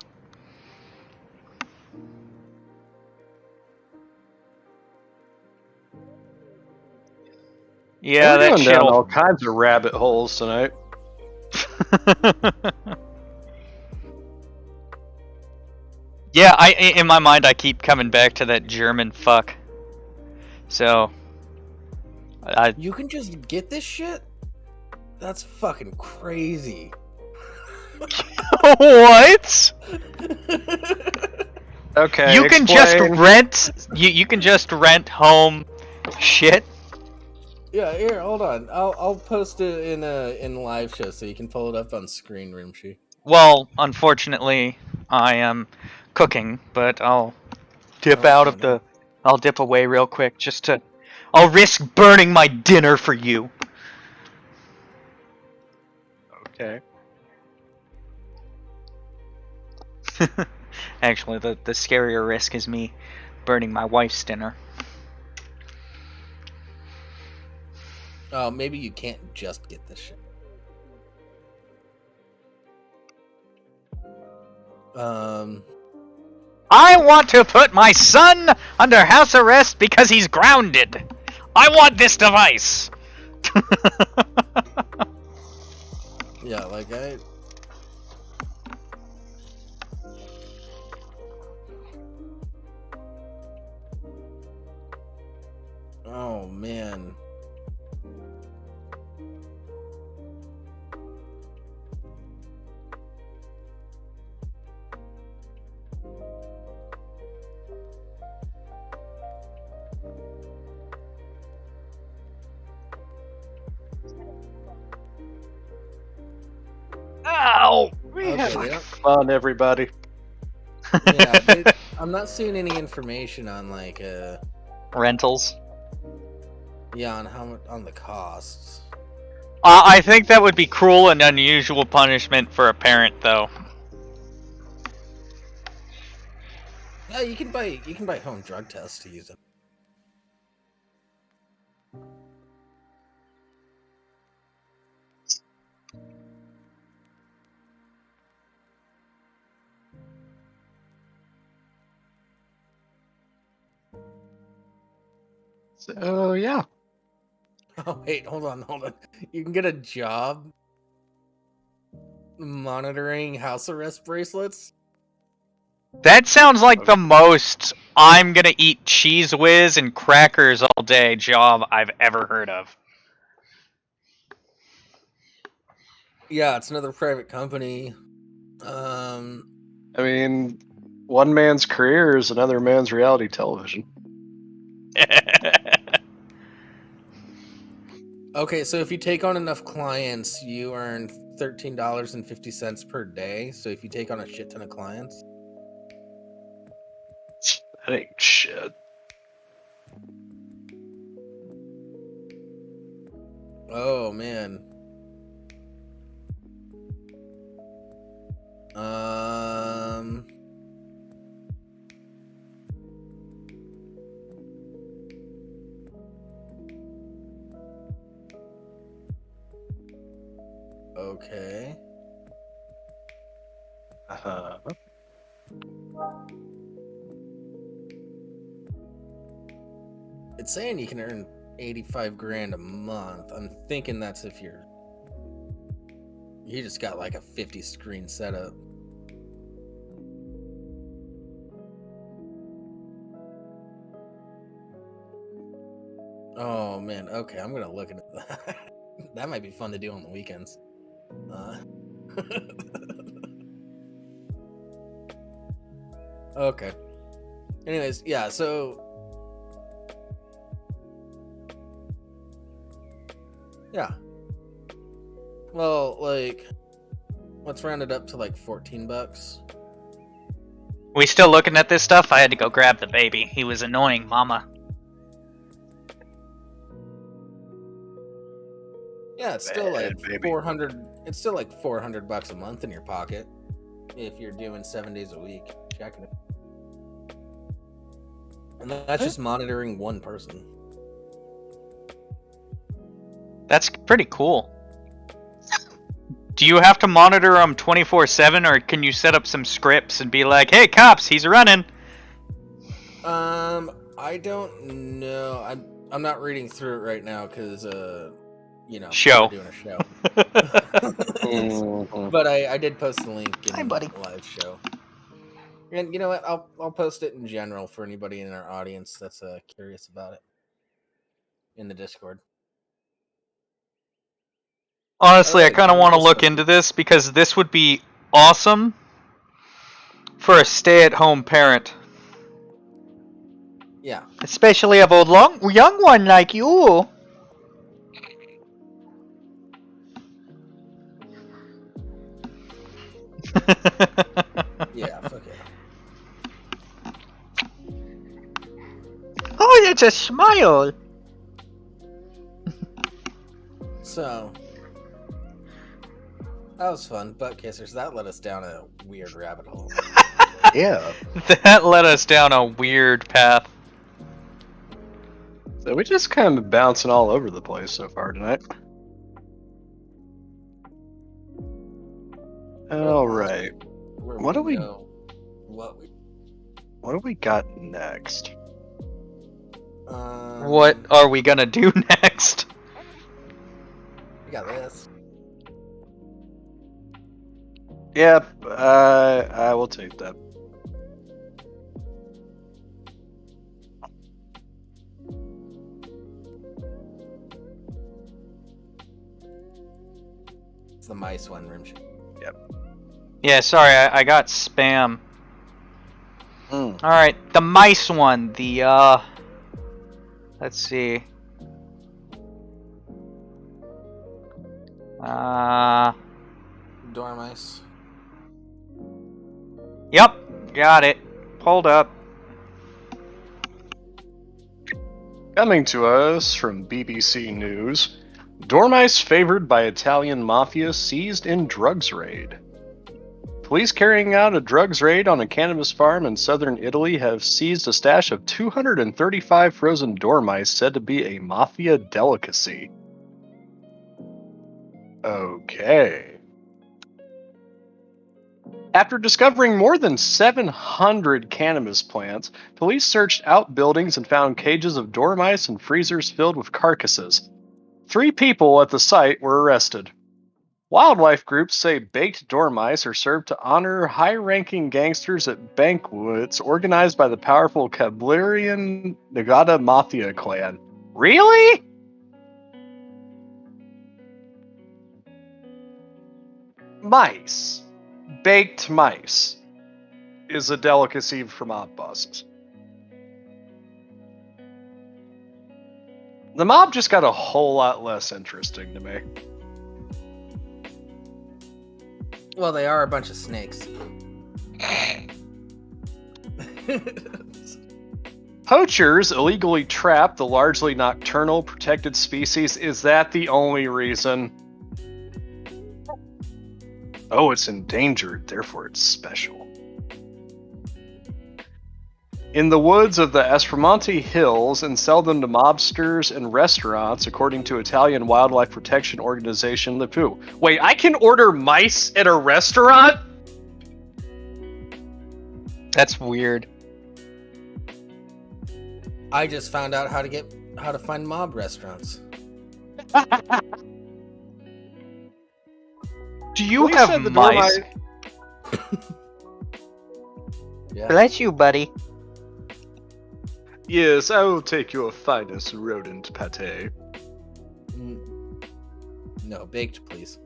Yeah, We're that going down shit'll. all kinds of rabbit holes tonight. Yeah, in my mind I keep coming back to that German fuck. So You can just get this shit? That's fucking crazy. What? Okay, You can just explain. rent you can just rent home shit? Yeah, here, hold on. I'll post it in live show so you can pull it up on screen, Rimshee. Well, unfortunately, I am cooking, but I'll dip out Oh, of no. the. I'll dip away real quick just to. I'll risk burning my dinner for you. Okay. Actually, the scarier risk is me burning my wife's dinner. Oh, maybe you can't just get this shit. I want to put my son under house arrest because he's grounded. I want this device. Yeah, like I. Oh man. Ow! We Okay, have they don't- fun, everybody. Yeah, I'm not seeing any information on like Rentals. yeah, on how much on the costs. I think that would be cruel and unusual punishment for a parent, though. Yeah, you can buy home drug tests to use them. So yeah. Oh wait, hold on. You can get a job monitoring house arrest bracelets. That sounds like the most I'm gonna eat cheese whiz and crackers all day job I've ever heard of. Yeah, it's another private company. I mean, one man's career is another man's reality television. Okay, so if you take on enough clients, you earn $13.50 per day. So if you take on a shit ton of clients, That ain't shit. oh man. Okay. It's saying you can earn 85 grand a month. I'm thinking that's if you just got like a 50 screen setup. Oh man, okay, I'm gonna look at that. That might be fun to do on the weekends. Okay. Anyways, yeah, so yeah. Well, like, let's round it up to like $14. We still looking at this stuff? I had to go grab the baby. He was annoying Mama. Yeah, it's still like Bad baby. 400. It's still like $400 a month in your pocket if you're doing 7 days a week. Checking it, and that's just monitoring one person. That's pretty cool. Do you have to monitor them 24/7, or can you set up some scripts and be like, "Hey, cops, he's running"? I don't know. I'm not reading through it right now because Show. we're doing a show. Mhm. But I did post the link in Hi, buddy. the live show. And you know what? I'll post it in general for anybody in our audience that's curious about it in the Discord. Honestly, I Alright, kind of join the want to look Discord. into this because this would be awesome for a stay-at-home parent. Yeah. Especially of a young one like you. Yeah, fuck yeah. Oh, that's a smile. So that was fun. Butt kissers. That led us down a weird rabbit hole. Yeah. That led us down a weird path. So we just kind of bouncing all over the place so far tonight. All right. What do we got next? What are we gonna do next? We got this. Yep, I will take that. It's the mice one, Rimshee. Yeah, sorry, I got spam. Mm. Alright, the mice one. The, let's see. Dormice. Yep, got it. Hold up. Coming to us from BBC News, dormice favored by Italian mafia seized in drugs raid. Police carrying out a drugs raid on a cannabis farm in southern Italy have seized a stash of 235 frozen dormice said to be a mafia delicacy. Okay. After discovering more than 700 cannabis plants, police searched outbuildings and found cages of dormice and freezers filled with carcasses. 3 people at the site were arrested. Wildlife groups say baked dormice are served to honor high-ranking gangsters at banquets organized by the powerful Cablerian Nagata Mafia clan. Really? Mice. Baked mice is a delicacy for mob bosses. The mob just got a whole lot less interesting to me. Well, they are a bunch of snakes. Poachers illegally trap the largely nocturnal protected species. Is that the only reason? Oh, it's endangered, therefore it's special. in the woods of the Aspromonte Hills and sell them to mobsters and restaurants, according to Italian wildlife protection organization LePou. Wait, I can order mice at a restaurant? That's weird. I just found out how to find mob restaurants. Do you Police have said the mice? Yeah. Bless you, buddy. Yes, I will take your finest rodent pate. No, baked, please.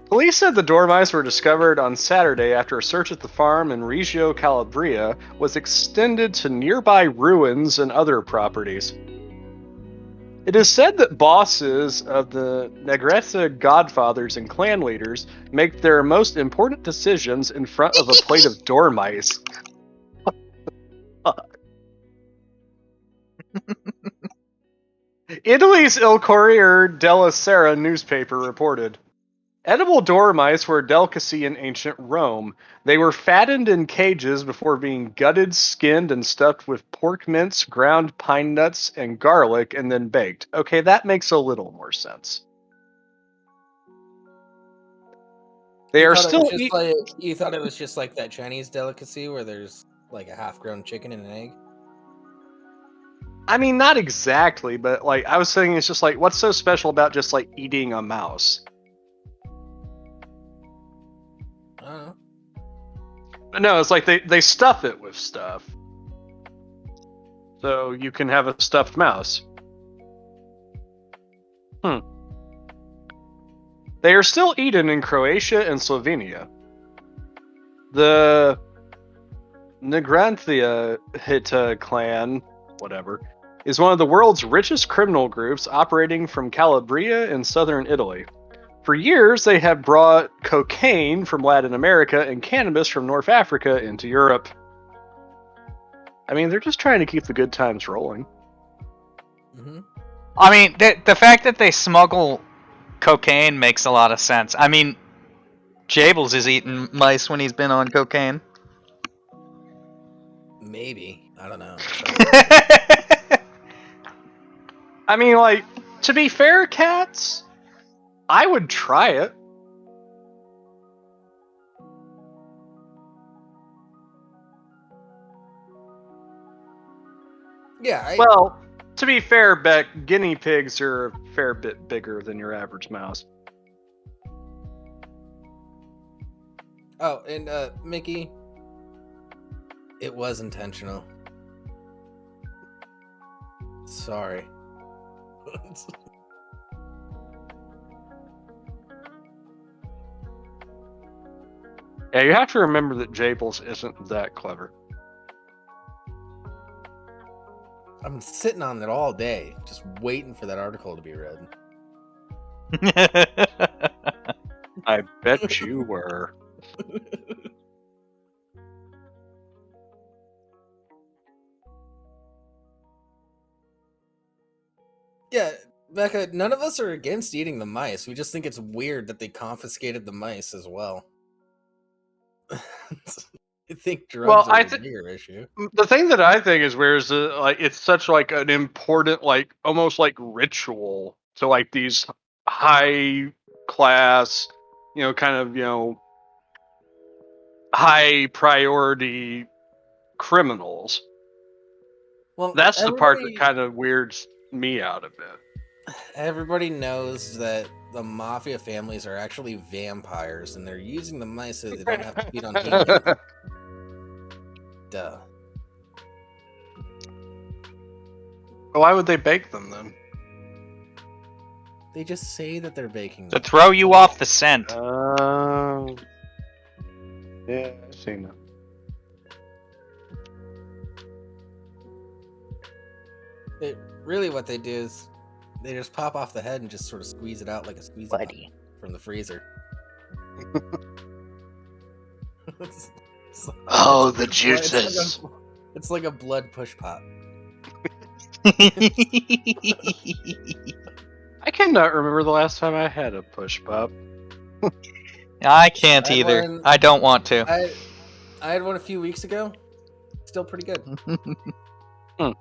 Police said the dormice were discovered on Saturday after a search at the farm in Reggio Calabria was extended to nearby ruins and other properties. It is said that bosses of the Negressa godfathers and clan leaders make their most important decisions in front of a plate of dormice. Italy's Il Corriere della Sera newspaper reported, edible dormice were a delicacy in ancient Rome. They were fattened in cages before being gutted, skinned, and stuffed with pork mince, ground pine nuts, and garlic, and then baked. Okay, that makes a little more sense. They are still You thought it was just like that Chinese delicacy where there's like a half-grown chicken and an egg? I mean, not exactly, but like I was saying, it's just like, what's so special about just like eating a mouse? I don't know. But no, it's like they stuff it with stuff. So you can have a stuffed mouse. They are still eaten in Croatia and Slovenia. The Negranthia Hitta clan, whatever, is one of the world's richest criminal groups operating from Calabria in southern Italy. For years, they have brought cocaine from Latin America and cannabis from North Africa into Europe. I mean, they're just trying to keep the good times rolling. Mm-hmm. I mean, the fact that they smuggle cocaine makes a lot of sense. I mean, Jables is eating mice when he's been on cocaine. Maybe. I don't know. I mean, like, to be fair, cats, I would try it. Yeah. Well, to be fair, Beck, guinea pigs are a fair bit bigger than your average mouse. Oh, and Mickey, it was intentional. Sorry. Yeah, you have to remember that Jables isn't that clever. I'm sitting on it all day, just waiting for that article to be read. I bet you were. Yeah, Becca, none of us are against eating the mice. We just think it's weird that they confiscated the mice as well. I think drugs are a bigger issue. The thing that I think is weird is like it's such like an important, like almost like ritual to like these high class, kind of high priority criminals. Well, that's the part that kind of weirds me out a bit. Everybody knows that the mafia families are actually vampires, and they're using the mice so they don't have to feed on humans. Duh. Why would they bake them then? They just say that they're baking To them. throw you off the scent. Yeah, I've seen that. Really, what they do is they just pop off the head and just sort of squeeze it out like a squeeze from the freezer. Oh, the juices. It's like a blood push pop. I cannot remember the last time I had a push pop. I can't I had either. one- I don't want to. I had one a few weeks ago. Still pretty good.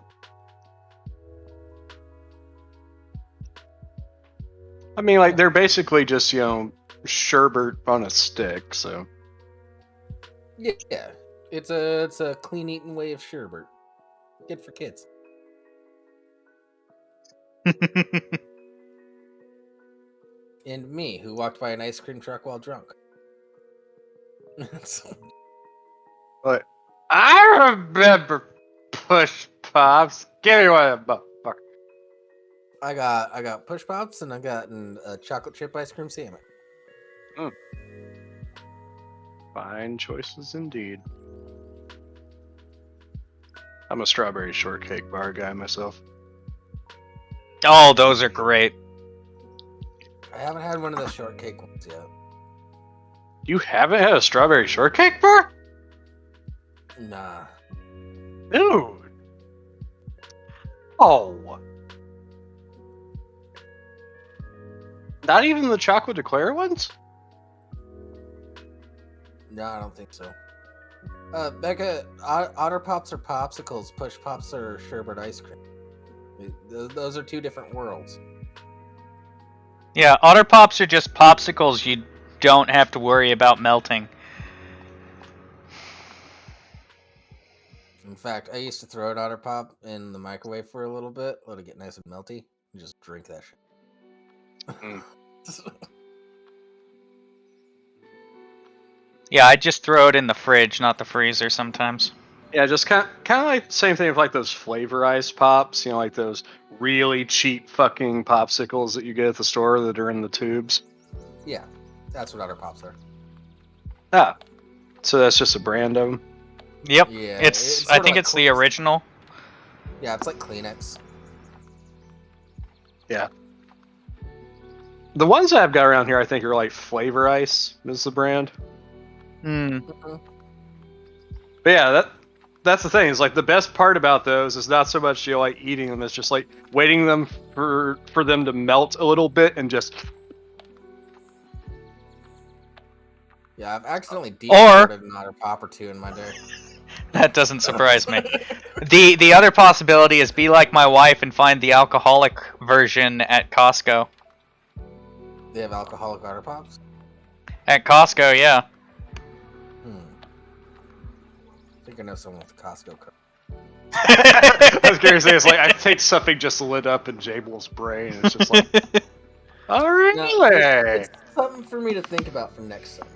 I mean, like, they're basically just, sherbet on a stick, so. Yeah, it's a clean eating way of sherbet. Good for kids. And me, who walked by an ice cream truck while drunk. But I remember Push Pops. Give me one, motherfucker. I got push pops and I got a chocolate chip ice cream sandwich. Fine choices indeed. I'm a strawberry shortcake bar guy myself. Oh, those are great. I haven't had one of the shortcake ones yet. You haven't had a strawberry shortcake bar? Nah. Dude. Oh. Not even the chocolate eclair ones? No, I don't think so. Becca, Otter Pops are popsicles. Push Pops are sherbet ice cream. Those are two different worlds. Yeah, Otter Pops are just popsicles you don't have to worry about melting. In fact, I used to throw an Otter Pop in the microwave for a little bit, let it get nice and melty, and just drink that shit. Yeah, I just throw it in the fridge, not the freezer sometimes. Yeah, just kind of like the same thing with like those flavor ice pops, like those really cheap fucking popsicles that you get at the store that are in the tubes. Yeah, that's what Otter Pops are. Ah, so that's just a brand of them. Yep, Yeah, it's I sorta think like it's the original. Yeah, it's like Kleenex. Yeah. The ones I've got around here, I think, are like Flavor Ice is the brand. Hmm. But yeah, that's the thing. Is like the best part about those is not so much like eating them; it's just like waiting them for them to melt a little bit and just. Yeah, I've accidentally deep-throated an Otter Pop or two in my day. That doesn't surprise me. The other possibility is be like my wife and find the alcoholic version at Costco. They have alcoholic Otter Pops? At Costco, yeah. I think I know someone with a Costco card. I was gonna say, it's like I think something just lit up in Jabel's brain. It's just like, oh really? No, it's something for me to think about for next summer.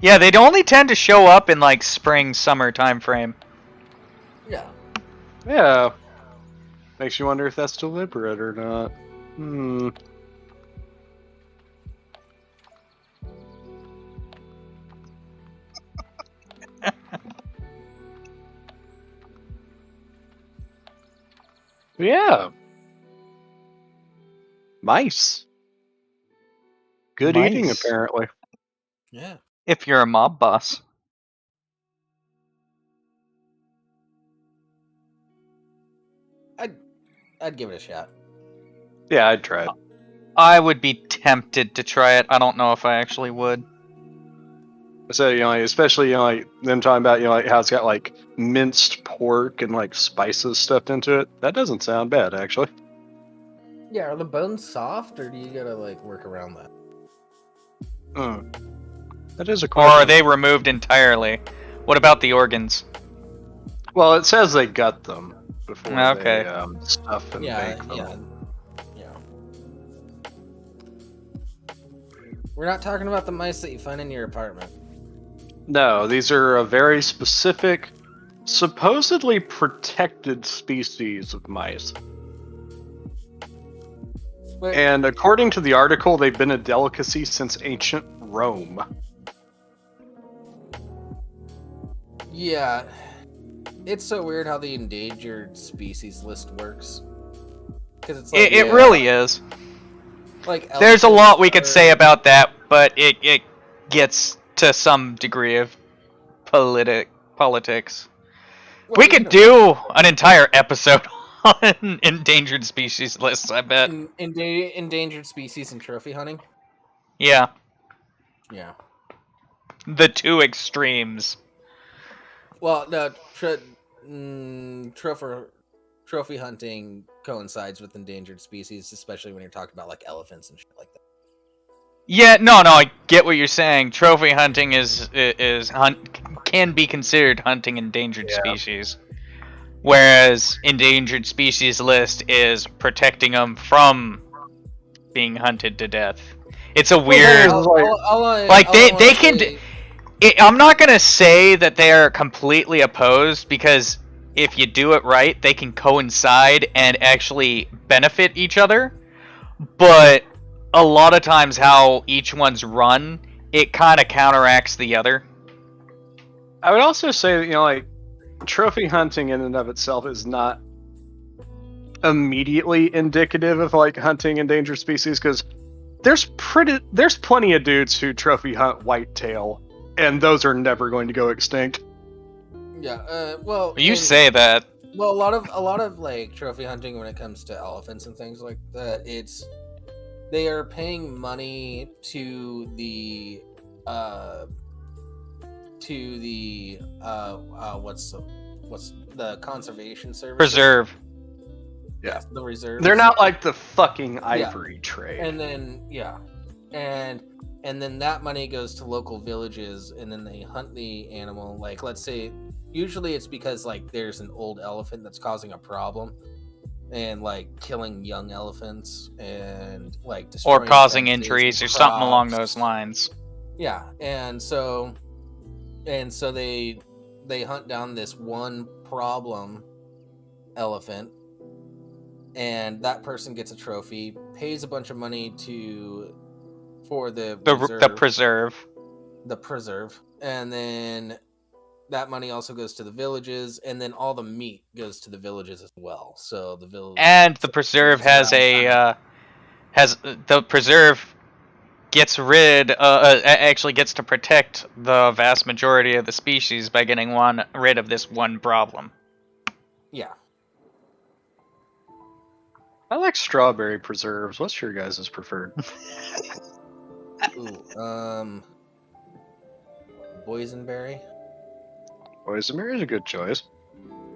Yeah, they'd only tend to show up in like spring, summer time frame. Yeah. Yeah. Makes you wonder if that's deliberate or not. Yeah. Mice. Good eating, Mice. apparently. Yeah. If you're a mob boss. I'd give it a shot. Yeah, I'd try it. I would be tempted to try it. I don't know if I actually would. So, like, especially, like, them talking about, like, how it's got, like, minced pork and, like, spices stuffed into it. That doesn't sound bad, actually. Yeah, are the bones soft, or do you gotta, like, work around that? That is a Or question. are they removed entirely? What about the organs? Well, it says they gut them before Okay. they stuff and bake them. Yeah. We're not talking about the mice that you find in your apartment. No, these are a very specific, supposedly protected species of mice. Wait, And according to the article, they've been a delicacy since ancient Rome. yeah. It's so weird how the endangered species list works. Because it's like, It really is. like There's a lot we could elephants say are- about that, but it gets to some degree of politics. Well, We you could know, do an entire episode on endangered species lists, I bet. Endangered species and trophy hunting. Yeah, Yeah. the two extremes. Well, no, trophy hunting coincides with endangered species, especially when you're talking about like elephants and shit like that. Yeah, no, I get what you're saying. Trophy hunting can be considered hunting endangered Yeah. species, whereas endangered species list is protecting them from being hunted to death. It's a weird. Like they can. I'm not gonna say that they are completely opposed, because if you do it right, they can coincide and actually benefit each other. But a lot of times, how each one's run, it kind of counteracts the other. I would also say that, like, trophy hunting in and of itself is not immediately indicative of like hunting endangered species, because there's plenty of dudes who trophy hunt whitetail, and those are never going to go extinct. Yeah. Well, You say that. Well, a lot of like trophy hunting when it comes to elephants and things like that, they are paying money to the what's the conservation service? Preserve. Yeah, the reserves. They're not like the fucking ivory trade. And then and then that money goes to local villages, and then they hunt the animal. Like, let's say, usually it's because like there's an old elephant that's causing a problem, and like killing young elephants, and like destroying Or causing fences injuries and or something along crops. those lines. Yeah, and so they hunt down this one problem elephant, and that person gets a trophy, pays a bunch of money for the preserve, and then that money also goes to the villages, and then all the meat goes to the villages as well. So the village And the preserve has the preserve gets actually gets to protect the vast majority of the species by getting rid of this one problem. Yeah. I like strawberry preserves. What's your guys' preferred? Ooh, boysenberry Boysenberry is a good choice.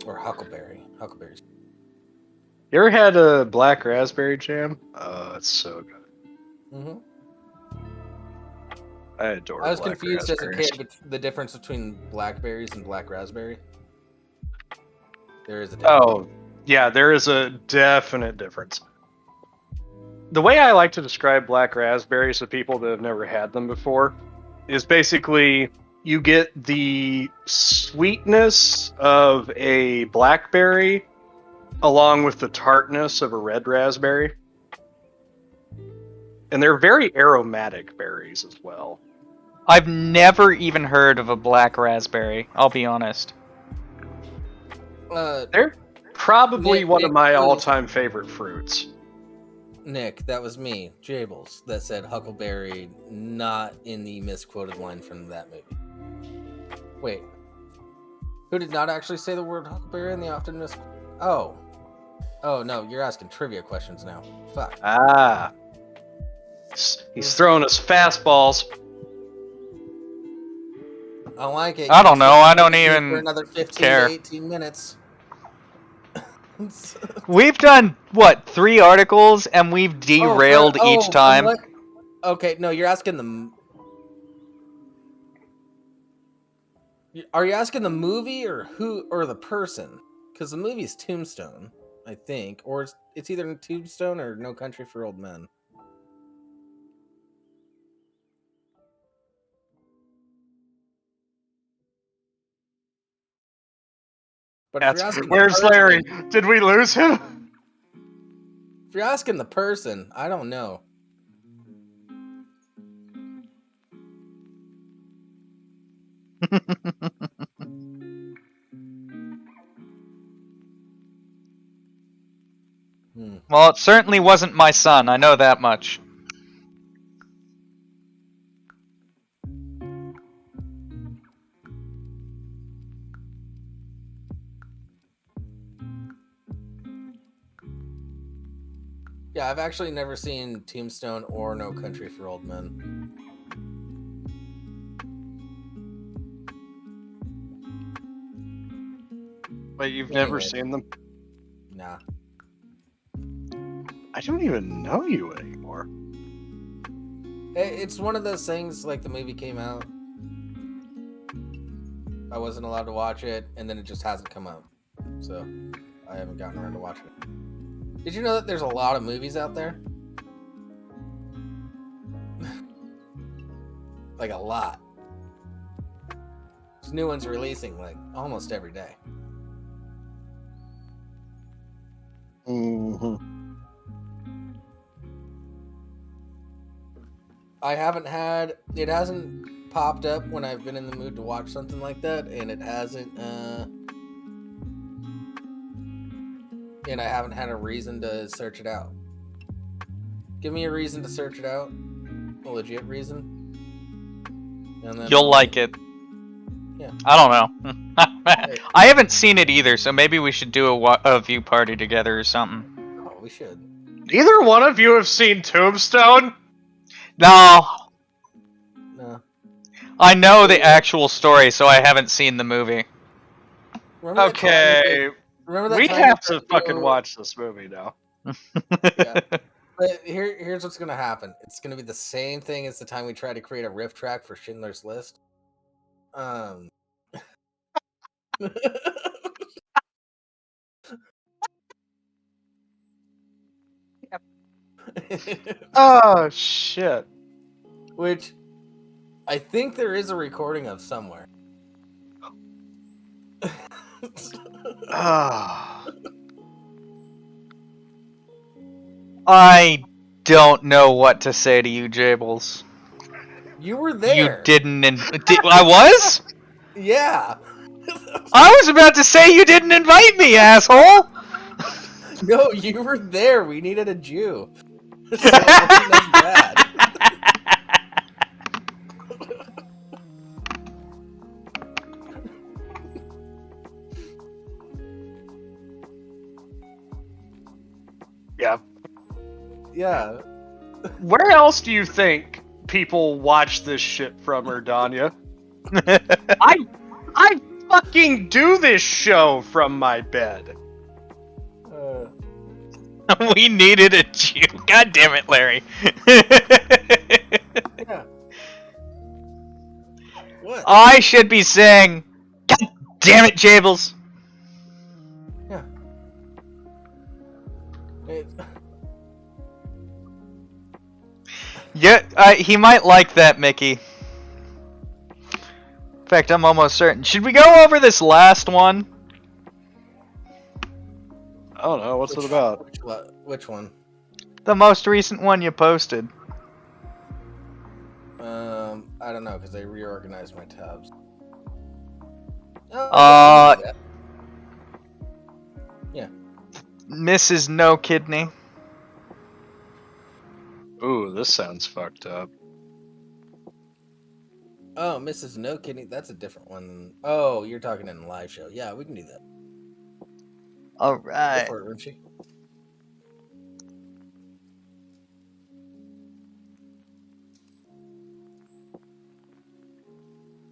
or huckleberry. Huckleberries. You ever had a black raspberry jam? Oh, it's so good. Mm-hmm. I adore. I was black confused as a raspberries. kid the difference between blackberries and black raspberry. There is a difference. Oh, yeah, there is a definite difference. The way I like to describe black raspberries to people that have never had them before is basically you get the sweetness of a blackberry along with the tartness of a red raspberry. And they're very aromatic berries as well. I've never even heard of a black raspberry, I'll be honest. They're probably one of my Nick, all-time favorite fruits. Nick, that was me, Jables, that said huckleberry, not in the misquoted line from that movie. Wait. Who did not actually say the word huckleberry in the often Oh, no, you're asking trivia questions now. Fuck. Ah. He's throwing us fastballs. I like it. I don't know, I don't even for another 15 care. to 18 minutes. We've done, 3 articles, and we've derailed each time. What? Okay, no, you're asking the... Are you asking the movie or the person? Because the movie is Tombstone, I think. Or it's either Tombstone or No Country for Old Men. But if you're asking Where's Larry? Did we lose him? If you're asking the person, I don't know. Well, it certainly wasn't my son, I know that much. Yeah, I've actually never seen Tombstone or No Country for Old Men. But you've never Anyway. seen them? Nah. I don't even know you anymore. It's one of those things, like the movie came out, I wasn't allowed to watch it, and then it just hasn't come out. So, I haven't gotten around to watching it. Did you know that there's a lot of movies out there? Like, a lot. There's new ones releasing, like, almost every day. Mm-hmm. I haven't had... It hasn't popped up when I've been in the mood to watch something like that, and it hasn't, and I haven't had a reason to search it out. Give me a reason to search it out. A legit reason. And then You'll like it. Yeah. I don't know. I haven't seen it either, so maybe we should do a view party together or something. Oh, we should. Neither one of you have seen Tombstone? No. No. I know the actual story, so I haven't seen the movie. Remember that time Okay, remember that we time have we to tried fucking go- watch this movie now. Yeah. But here's what's gonna happen. It's gonna be the same thing as the time we tried to create a riff track for Schindler's List. Oh, shit. Which I think there is a recording of somewhere. Ah. I don't know what to say to you, Jables. You were there. You didn't. I was? Yeah. I was about to say you didn't invite me, asshole. No, you were there. We needed a Jew. So it wasn't as bad. Yeah. Yeah. Where else do you think people watch this shit from, Erdanya? I fucking do this show from my bed. We needed a Jew. God damn it, Larry. Yeah. What? I should be saying, God damn it, Jables. Yeah. Yeah, he might like that, Mickey. In fact, I'm almost certain. Should we go over this last one? I don't know, what's it about? Which one? The most recent one you posted. I don't know, because I reorganized my tabs. Oh, yeah. Mrs. No Kidney. Ooh, this sounds fucked up. Oh, Mrs. No Kidney. That's a different one. Oh, you're talking in a live show. Yeah, we can do that. Go Alright. for it, Rimshee.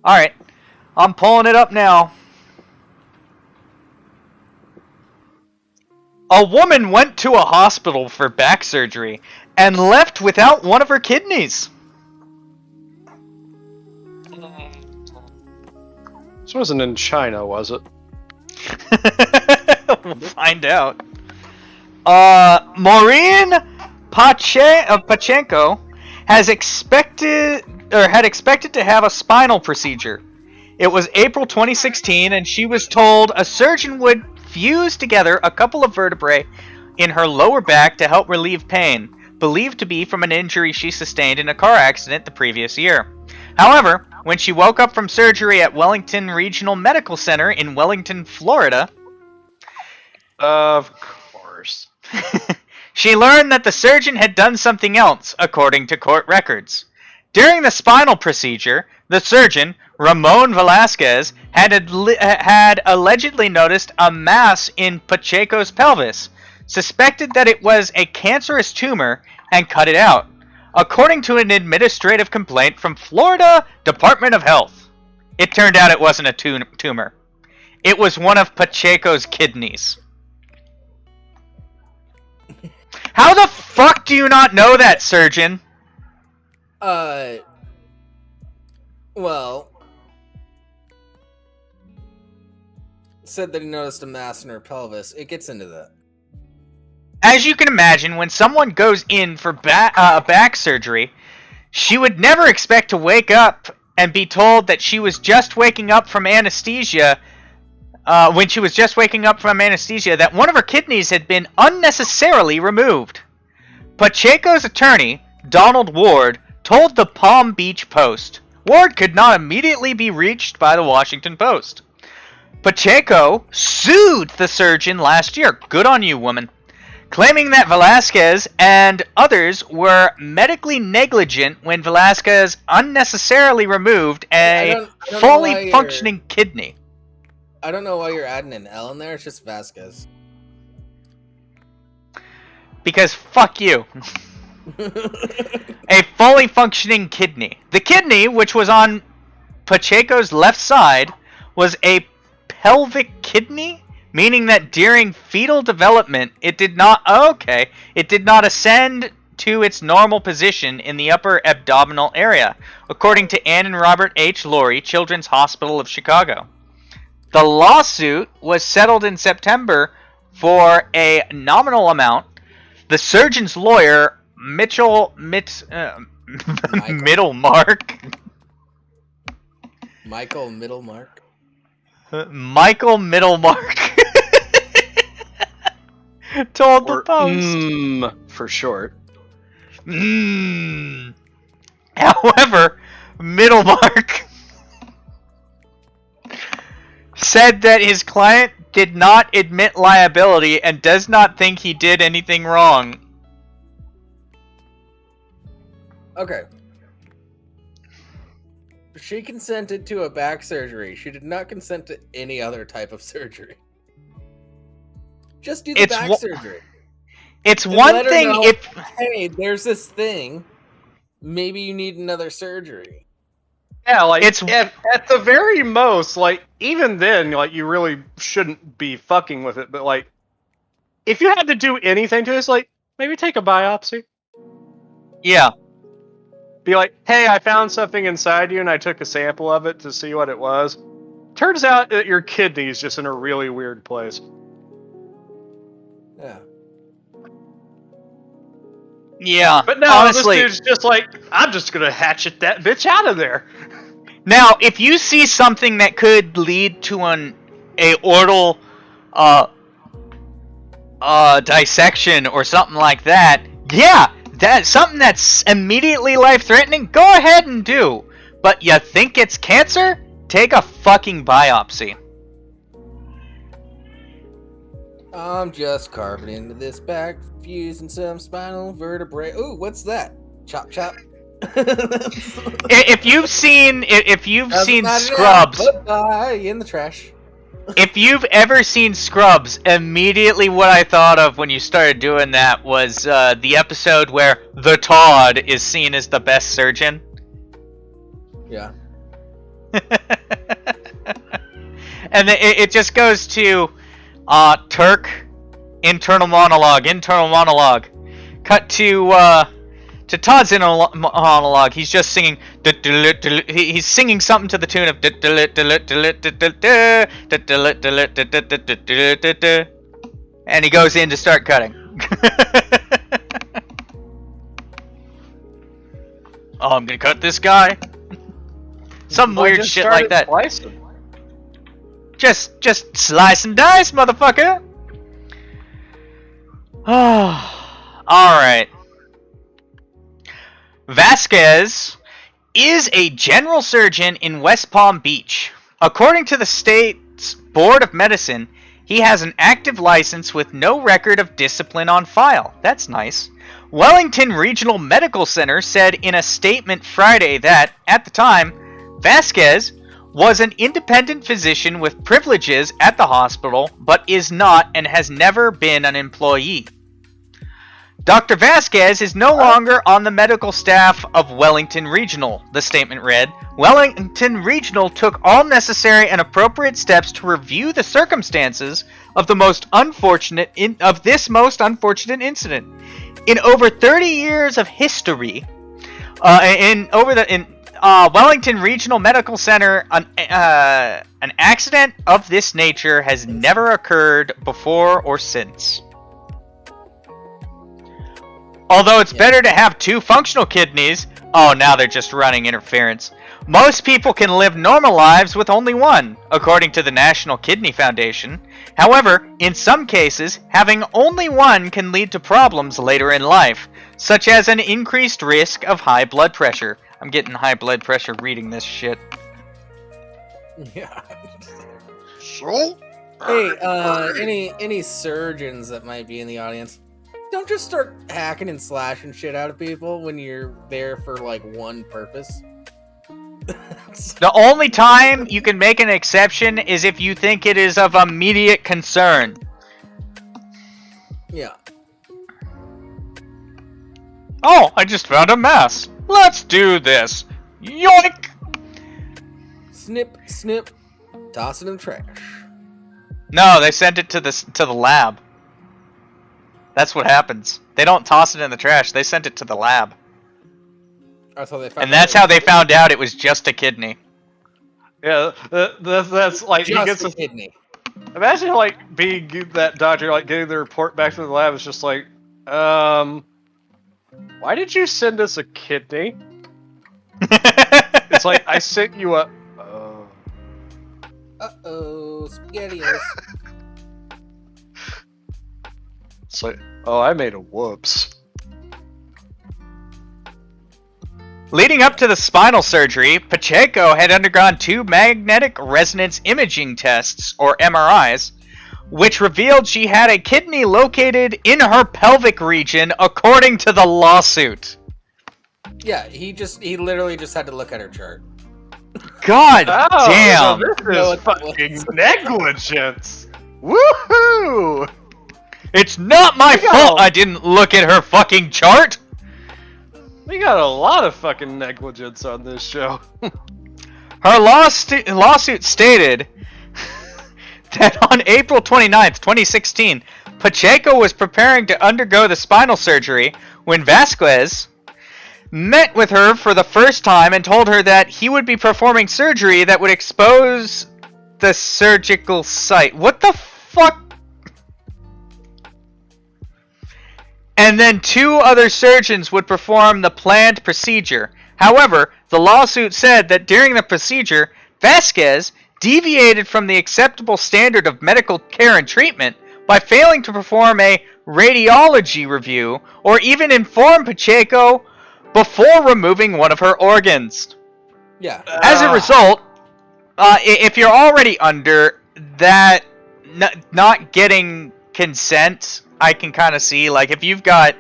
Alright. I'm pulling it up now. A woman went to a hospital for back surgery and left without one of her kidneys. This wasn't in China, was it? We'll find out. Maureen Pachenko had expected to have a spinal procedure. It was April 2016, and she was told a surgeon would fuse together a couple of vertebrae in her lower back to help relieve pain, believed to be from an injury she sustained in a car accident the previous year. However, when she woke up from surgery at Wellington Regional Medical Center in Wellington, Florida... Of course. She learned that the surgeon had done something else, according to court records. During the spinal procedure, the surgeon, Ramon Velasquez, had allegedly noticed a mass in Pacheco's pelvis, suspected that it was a cancerous tumor and cut it out, according to an administrative complaint from Florida Department of Health. It turned out it wasn't a tumor. It was one of Pacheco's kidneys. How the fuck do you not know that, surgeon? Well, said that he noticed a mass in her pelvis. It gets into that. As you can imagine, when someone goes in for back surgery, she would never expect to wake up and be told that she was just waking up from anesthesia, that one of her kidneys had been unnecessarily removed. Pacheco's attorney, Donald Ward, told the Palm Beach Post. Ward could not immediately be reached by the Washington Post. Pacheco sued the surgeon last year. Good on you, woman. Claiming that Velasquez and others were medically negligent when Velasquez unnecessarily removed a fully functioning kidney. I don't know why you're adding an L in there. It's just Vasquez. Because fuck you. A fully functioning kidney. The kidney, which was on Pacheco's left side, was a pelvic kidney, meaning that during fetal development, it did not ascend to its normal position in the upper abdominal area, according to Ann and Robert H. Laurie, Children's Hospital of Chicago. The lawsuit was settled in September for a nominal amount. The surgeon's lawyer, Middlemark. Michael Middlemark. Michael Middlemark told the Post. For short. However, Middlemark said that his client did not admit liability and does not think he did anything wrong. Okay. She consented to a back surgery. She did not consent to any other type of surgery. Just do the back surgery. It's and one thing if... Hey, there's this thing. Maybe you need another surgery. Yeah, like, it's at the very most, like, even then, like, you really shouldn't be fucking with it, but, like, if you had to do anything to this, like, maybe take a biopsy. Yeah. Be like, hey, I found something inside you and I took a sample of it to see what it was. Turns out that your kidney is just in a really weird place. Yeah. Yeah, but no, honestly, this dude's just like, I'm just gonna hatchet that bitch out of there. Now, if you see something that could lead to an aortal dissection or something like that, yeah, that's something that's immediately life-threatening, go ahead and do. But you think it's cancer? Take a fucking biopsy. I'm just carving into this back, fusing some spinal vertebrae. Ooh, what's that? Chop chop. If you've seen Scrubs, in the trash. If you've ever seen Scrubs, immediately what I thought of when you started doing that was the episode where the Todd is seen as the best surgeon. Yeah. And it just goes to Turk, internal monologue. Cut to Todd's internal monologue. He's just singing. He's singing something to the tune of. And he goes in to start cutting. Oh, I'm gonna cut this guy. Some weird shit like that. Slicing. Just slice and dice, motherfucker. Alright. Vasquez is a general surgeon in West Palm Beach. According to the state's Board of Medicine, he has an active license with no record of discipline on file. That's nice. Wellington Regional Medical Center said in a statement Friday that, at the time, Vasquez was an independent physician with privileges at the hospital, but is not and has never been an employee. Dr. Vasquez is no longer on the medical staff of Wellington Regional, the statement read. Wellington Regional took all necessary and appropriate steps to review the circumstances of this most unfortunate incident. In over 30 years of history, Wellington Regional Medical Center, an accident of this nature has never occurred before or since. Although it's better to have 2 functional kidneys, now they're just running interference. Most people can live normal lives with only 1, according to the National Kidney Foundation. However, in some cases, having only 1 can lead to problems later in life, such as an increased risk of high blood pressure. I'm getting high blood pressure reading this shit. Yeah. So? Hey, any surgeons that might be in the audience, don't just start hacking and slashing shit out of people when you're there for like one purpose. The only time you can make an exception is if you think it is of immediate concern. Yeah. Oh, I just found a mass. Let's do this. Yoink! Snip, snip, toss it in the trash. No, they sent it to the lab. That's what happens. They don't toss it in the trash. They sent it to the lab. That's how they found And that's how they found out it was just a kidney. Yeah, that's like just he gets a kidney. Imagine like being that doctor, like getting the report back to the lab. It's just like, why did you send us a kidney? It's like I sent you a. Uh-oh, SpaghettiOs. It's like, oh, I made a whoops. Leading up to the spinal surgery, Pacheco had undergone 2 magnetic resonance imaging tests, or MRIs, which revealed she had a kidney located in her pelvic region, according to the lawsuit. Yeah, he literally just had to look at her chart. God Oh, damn! So this is fucking negligence. Woohoo! It's not my fault I didn't look at her fucking chart! We got a lot of fucking negligence on this show. Her lawsuit stated that on April 29th, 2016, Pacheco was preparing to undergo the spinal surgery when Vasquez met with her for the first time and told her that he would be performing surgery that would expose the surgical site. What the fuck? And then 2 other surgeons would perform the planned procedure. However, the lawsuit said that during the procedure, Vasquez deviated from the acceptable standard of medical care and treatment by failing to perform a radiology review or even inform Pacheco before removing one of her organs. Yeah. As a result, if you're already under that, not getting consent, I can kind of see, like, if you've got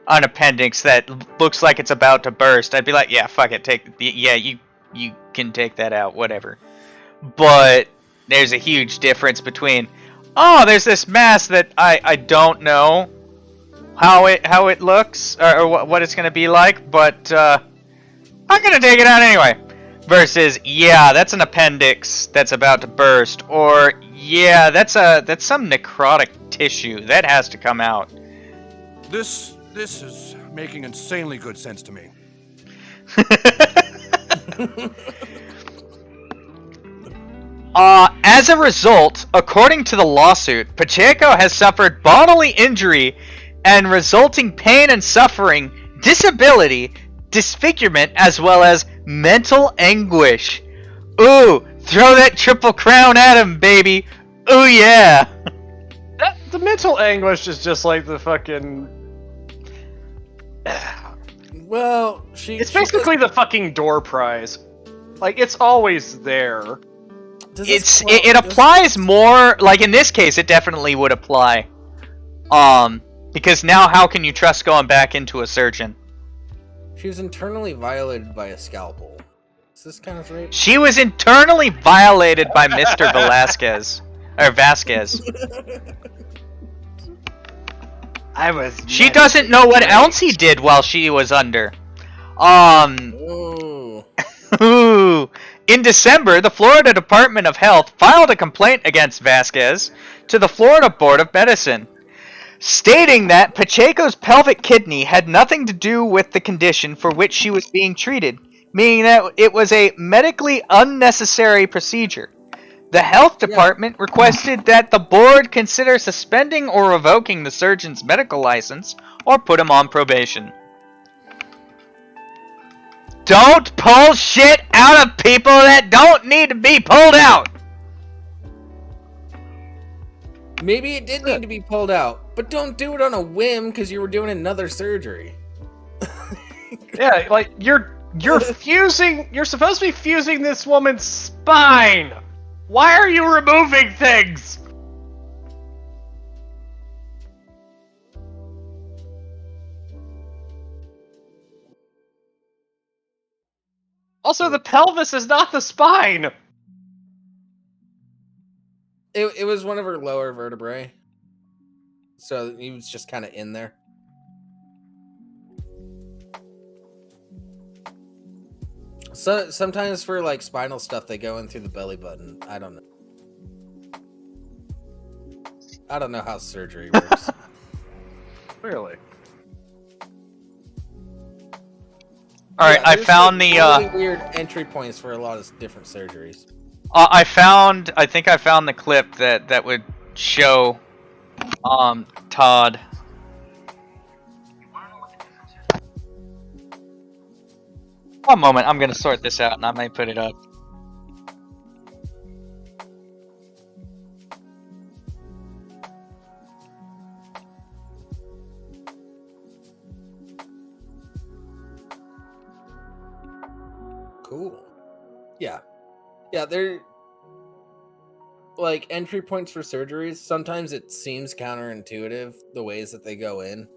an appendix that looks like it's about to burst, I'd be like, yeah, fuck it, you can take that out, whatever. But there's a huge difference between, there's this mass that I don't know how it looks or what it's gonna be like, but I'm gonna take it out anyway. Versus, yeah, that's an appendix that's about to burst, or yeah, that's some necrotic tissue that has to come out. This is making insanely good sense to me. As a result, according to the lawsuit, Pacheco has suffered bodily injury and resulting pain and suffering, disability, disfigurement, as well as mental anguish. Ooh, throw that triple crown at him, baby. Ooh, yeah. The mental anguish is just like the fucking. Well, It's basically the fucking door prize. Like, it's always there. It applies more, like in this case, it definitely would apply. Because now how can you trust going back into a surgeon? She was internally violated by a scalpel. Is this kind of rape? She was internally violated by Mr. Velasquez. Or Vasquez. I was. She doesn't know what else he did while she was under. Oh. In December, the Florida Department of Health filed a complaint against Vasquez to the Florida Board of Medicine, stating that Pacheco's pelvic kidney had nothing to do with the condition for which she was being treated, meaning that it was a medically unnecessary procedure. The health department requested that the board consider suspending or revoking the surgeon's medical license or put him on probation. Don't pull shit out of people that don't need to be pulled out! Maybe it did need to be pulled out, but don't do it on a whim because you were doing another surgery. Yeah, like you're fusing. You're supposed to be fusing this woman's spine. Why are you removing things? Also, the pelvis is not the spine. It was one of her lower vertebrae, so he was just kind of in there. So sometimes for like spinal stuff, they go in through the belly button. I don't know. I don't know how surgery works. Really? All right, I there's, found like, the really weird entry points for a lot of different surgeries. I think I found the clip that would show Todd. One moment, I'm gonna sort this out and I may put it up. Cool. Yeah. Yeah, they're like entry points for surgeries. Sometimes it seems counterintuitive the ways that they go in,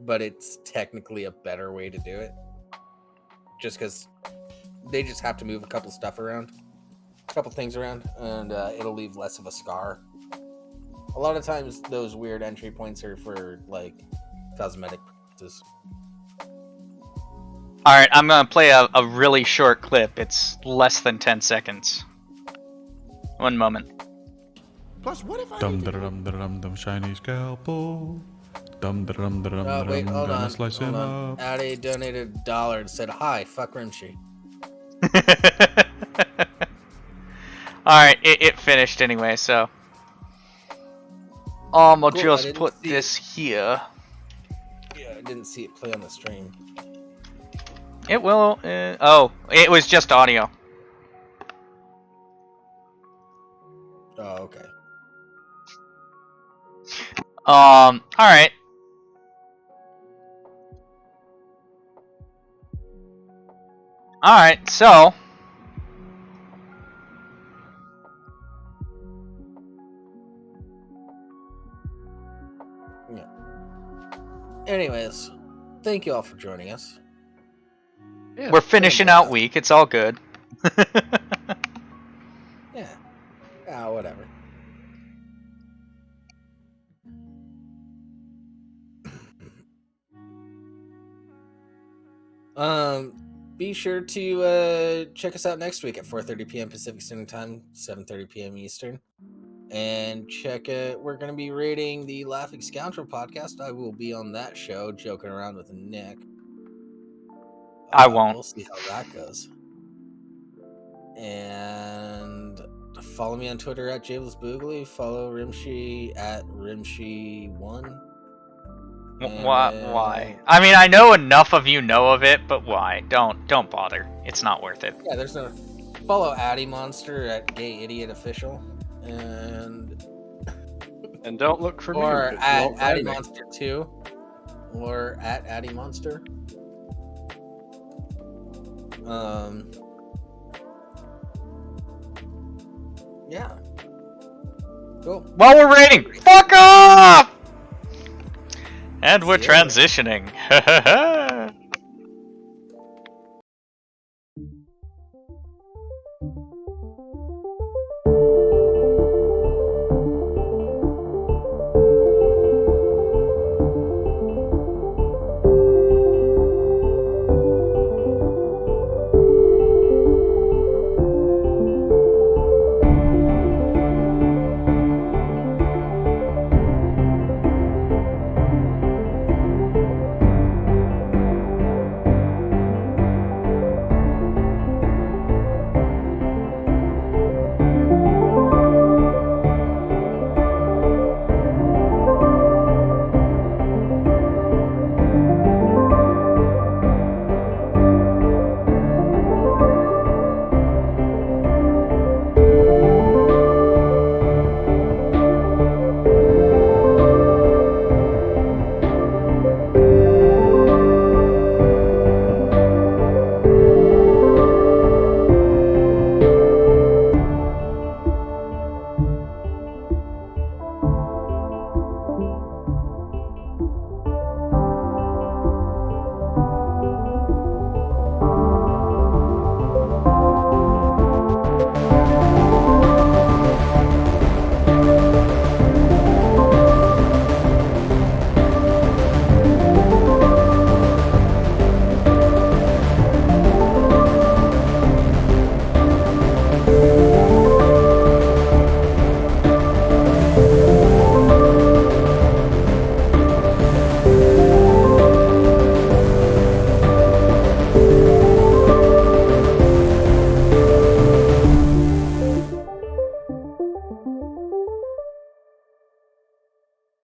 but it's technically a better way to do it. Just because they just have to move a couple things around, and it'll leave less of a scar. A lot of times, those weird entry points are for like cosmetic purposes. Alright, I'm gonna play a really short clip. It's less than 10 seconds. One moment. Plus, what if I Dum dum dum dum shiny scalpel. Dum dum dum Oh, wait, dum hold gonna on. slice Hold him on. up. Addy donated $1 and said, "Hi, fuck Rimshee." Alright, it finished anyway, so. I'll Cool, I just didn't put see this here. Yeah, I didn't see it play on the stream. It will. Oh, it was just audio. Oh, okay. Alright. Alright, so. Yeah. Anyways, thank you all for joining us. Yeah, We're finishing out week. It's all good. Yeah. Ah, whatever. Be sure to check us out next week at 4:30 p.m. Pacific Standard Time, 7:30 p.m. Eastern. And check we're going to be rating the Laughing Scoundrel podcast. I will be on that show joking around with Nick. I won't. We'll see how that goes. And follow me on Twitter at Jable'sBoogly. Follow Rimshee at Rimshee1. Why? I mean, I know enough of you know of it, but why? Don't bother. It's not worth it. Yeah, there's no. Follow Addy Monster at Gay Idiot Official, and don't look for me. or because you at won't find Addy me. Monster 2, or at Addy Monster. Yeah. Cool. While we're rating, fuck off! And we're See ya. transitioning.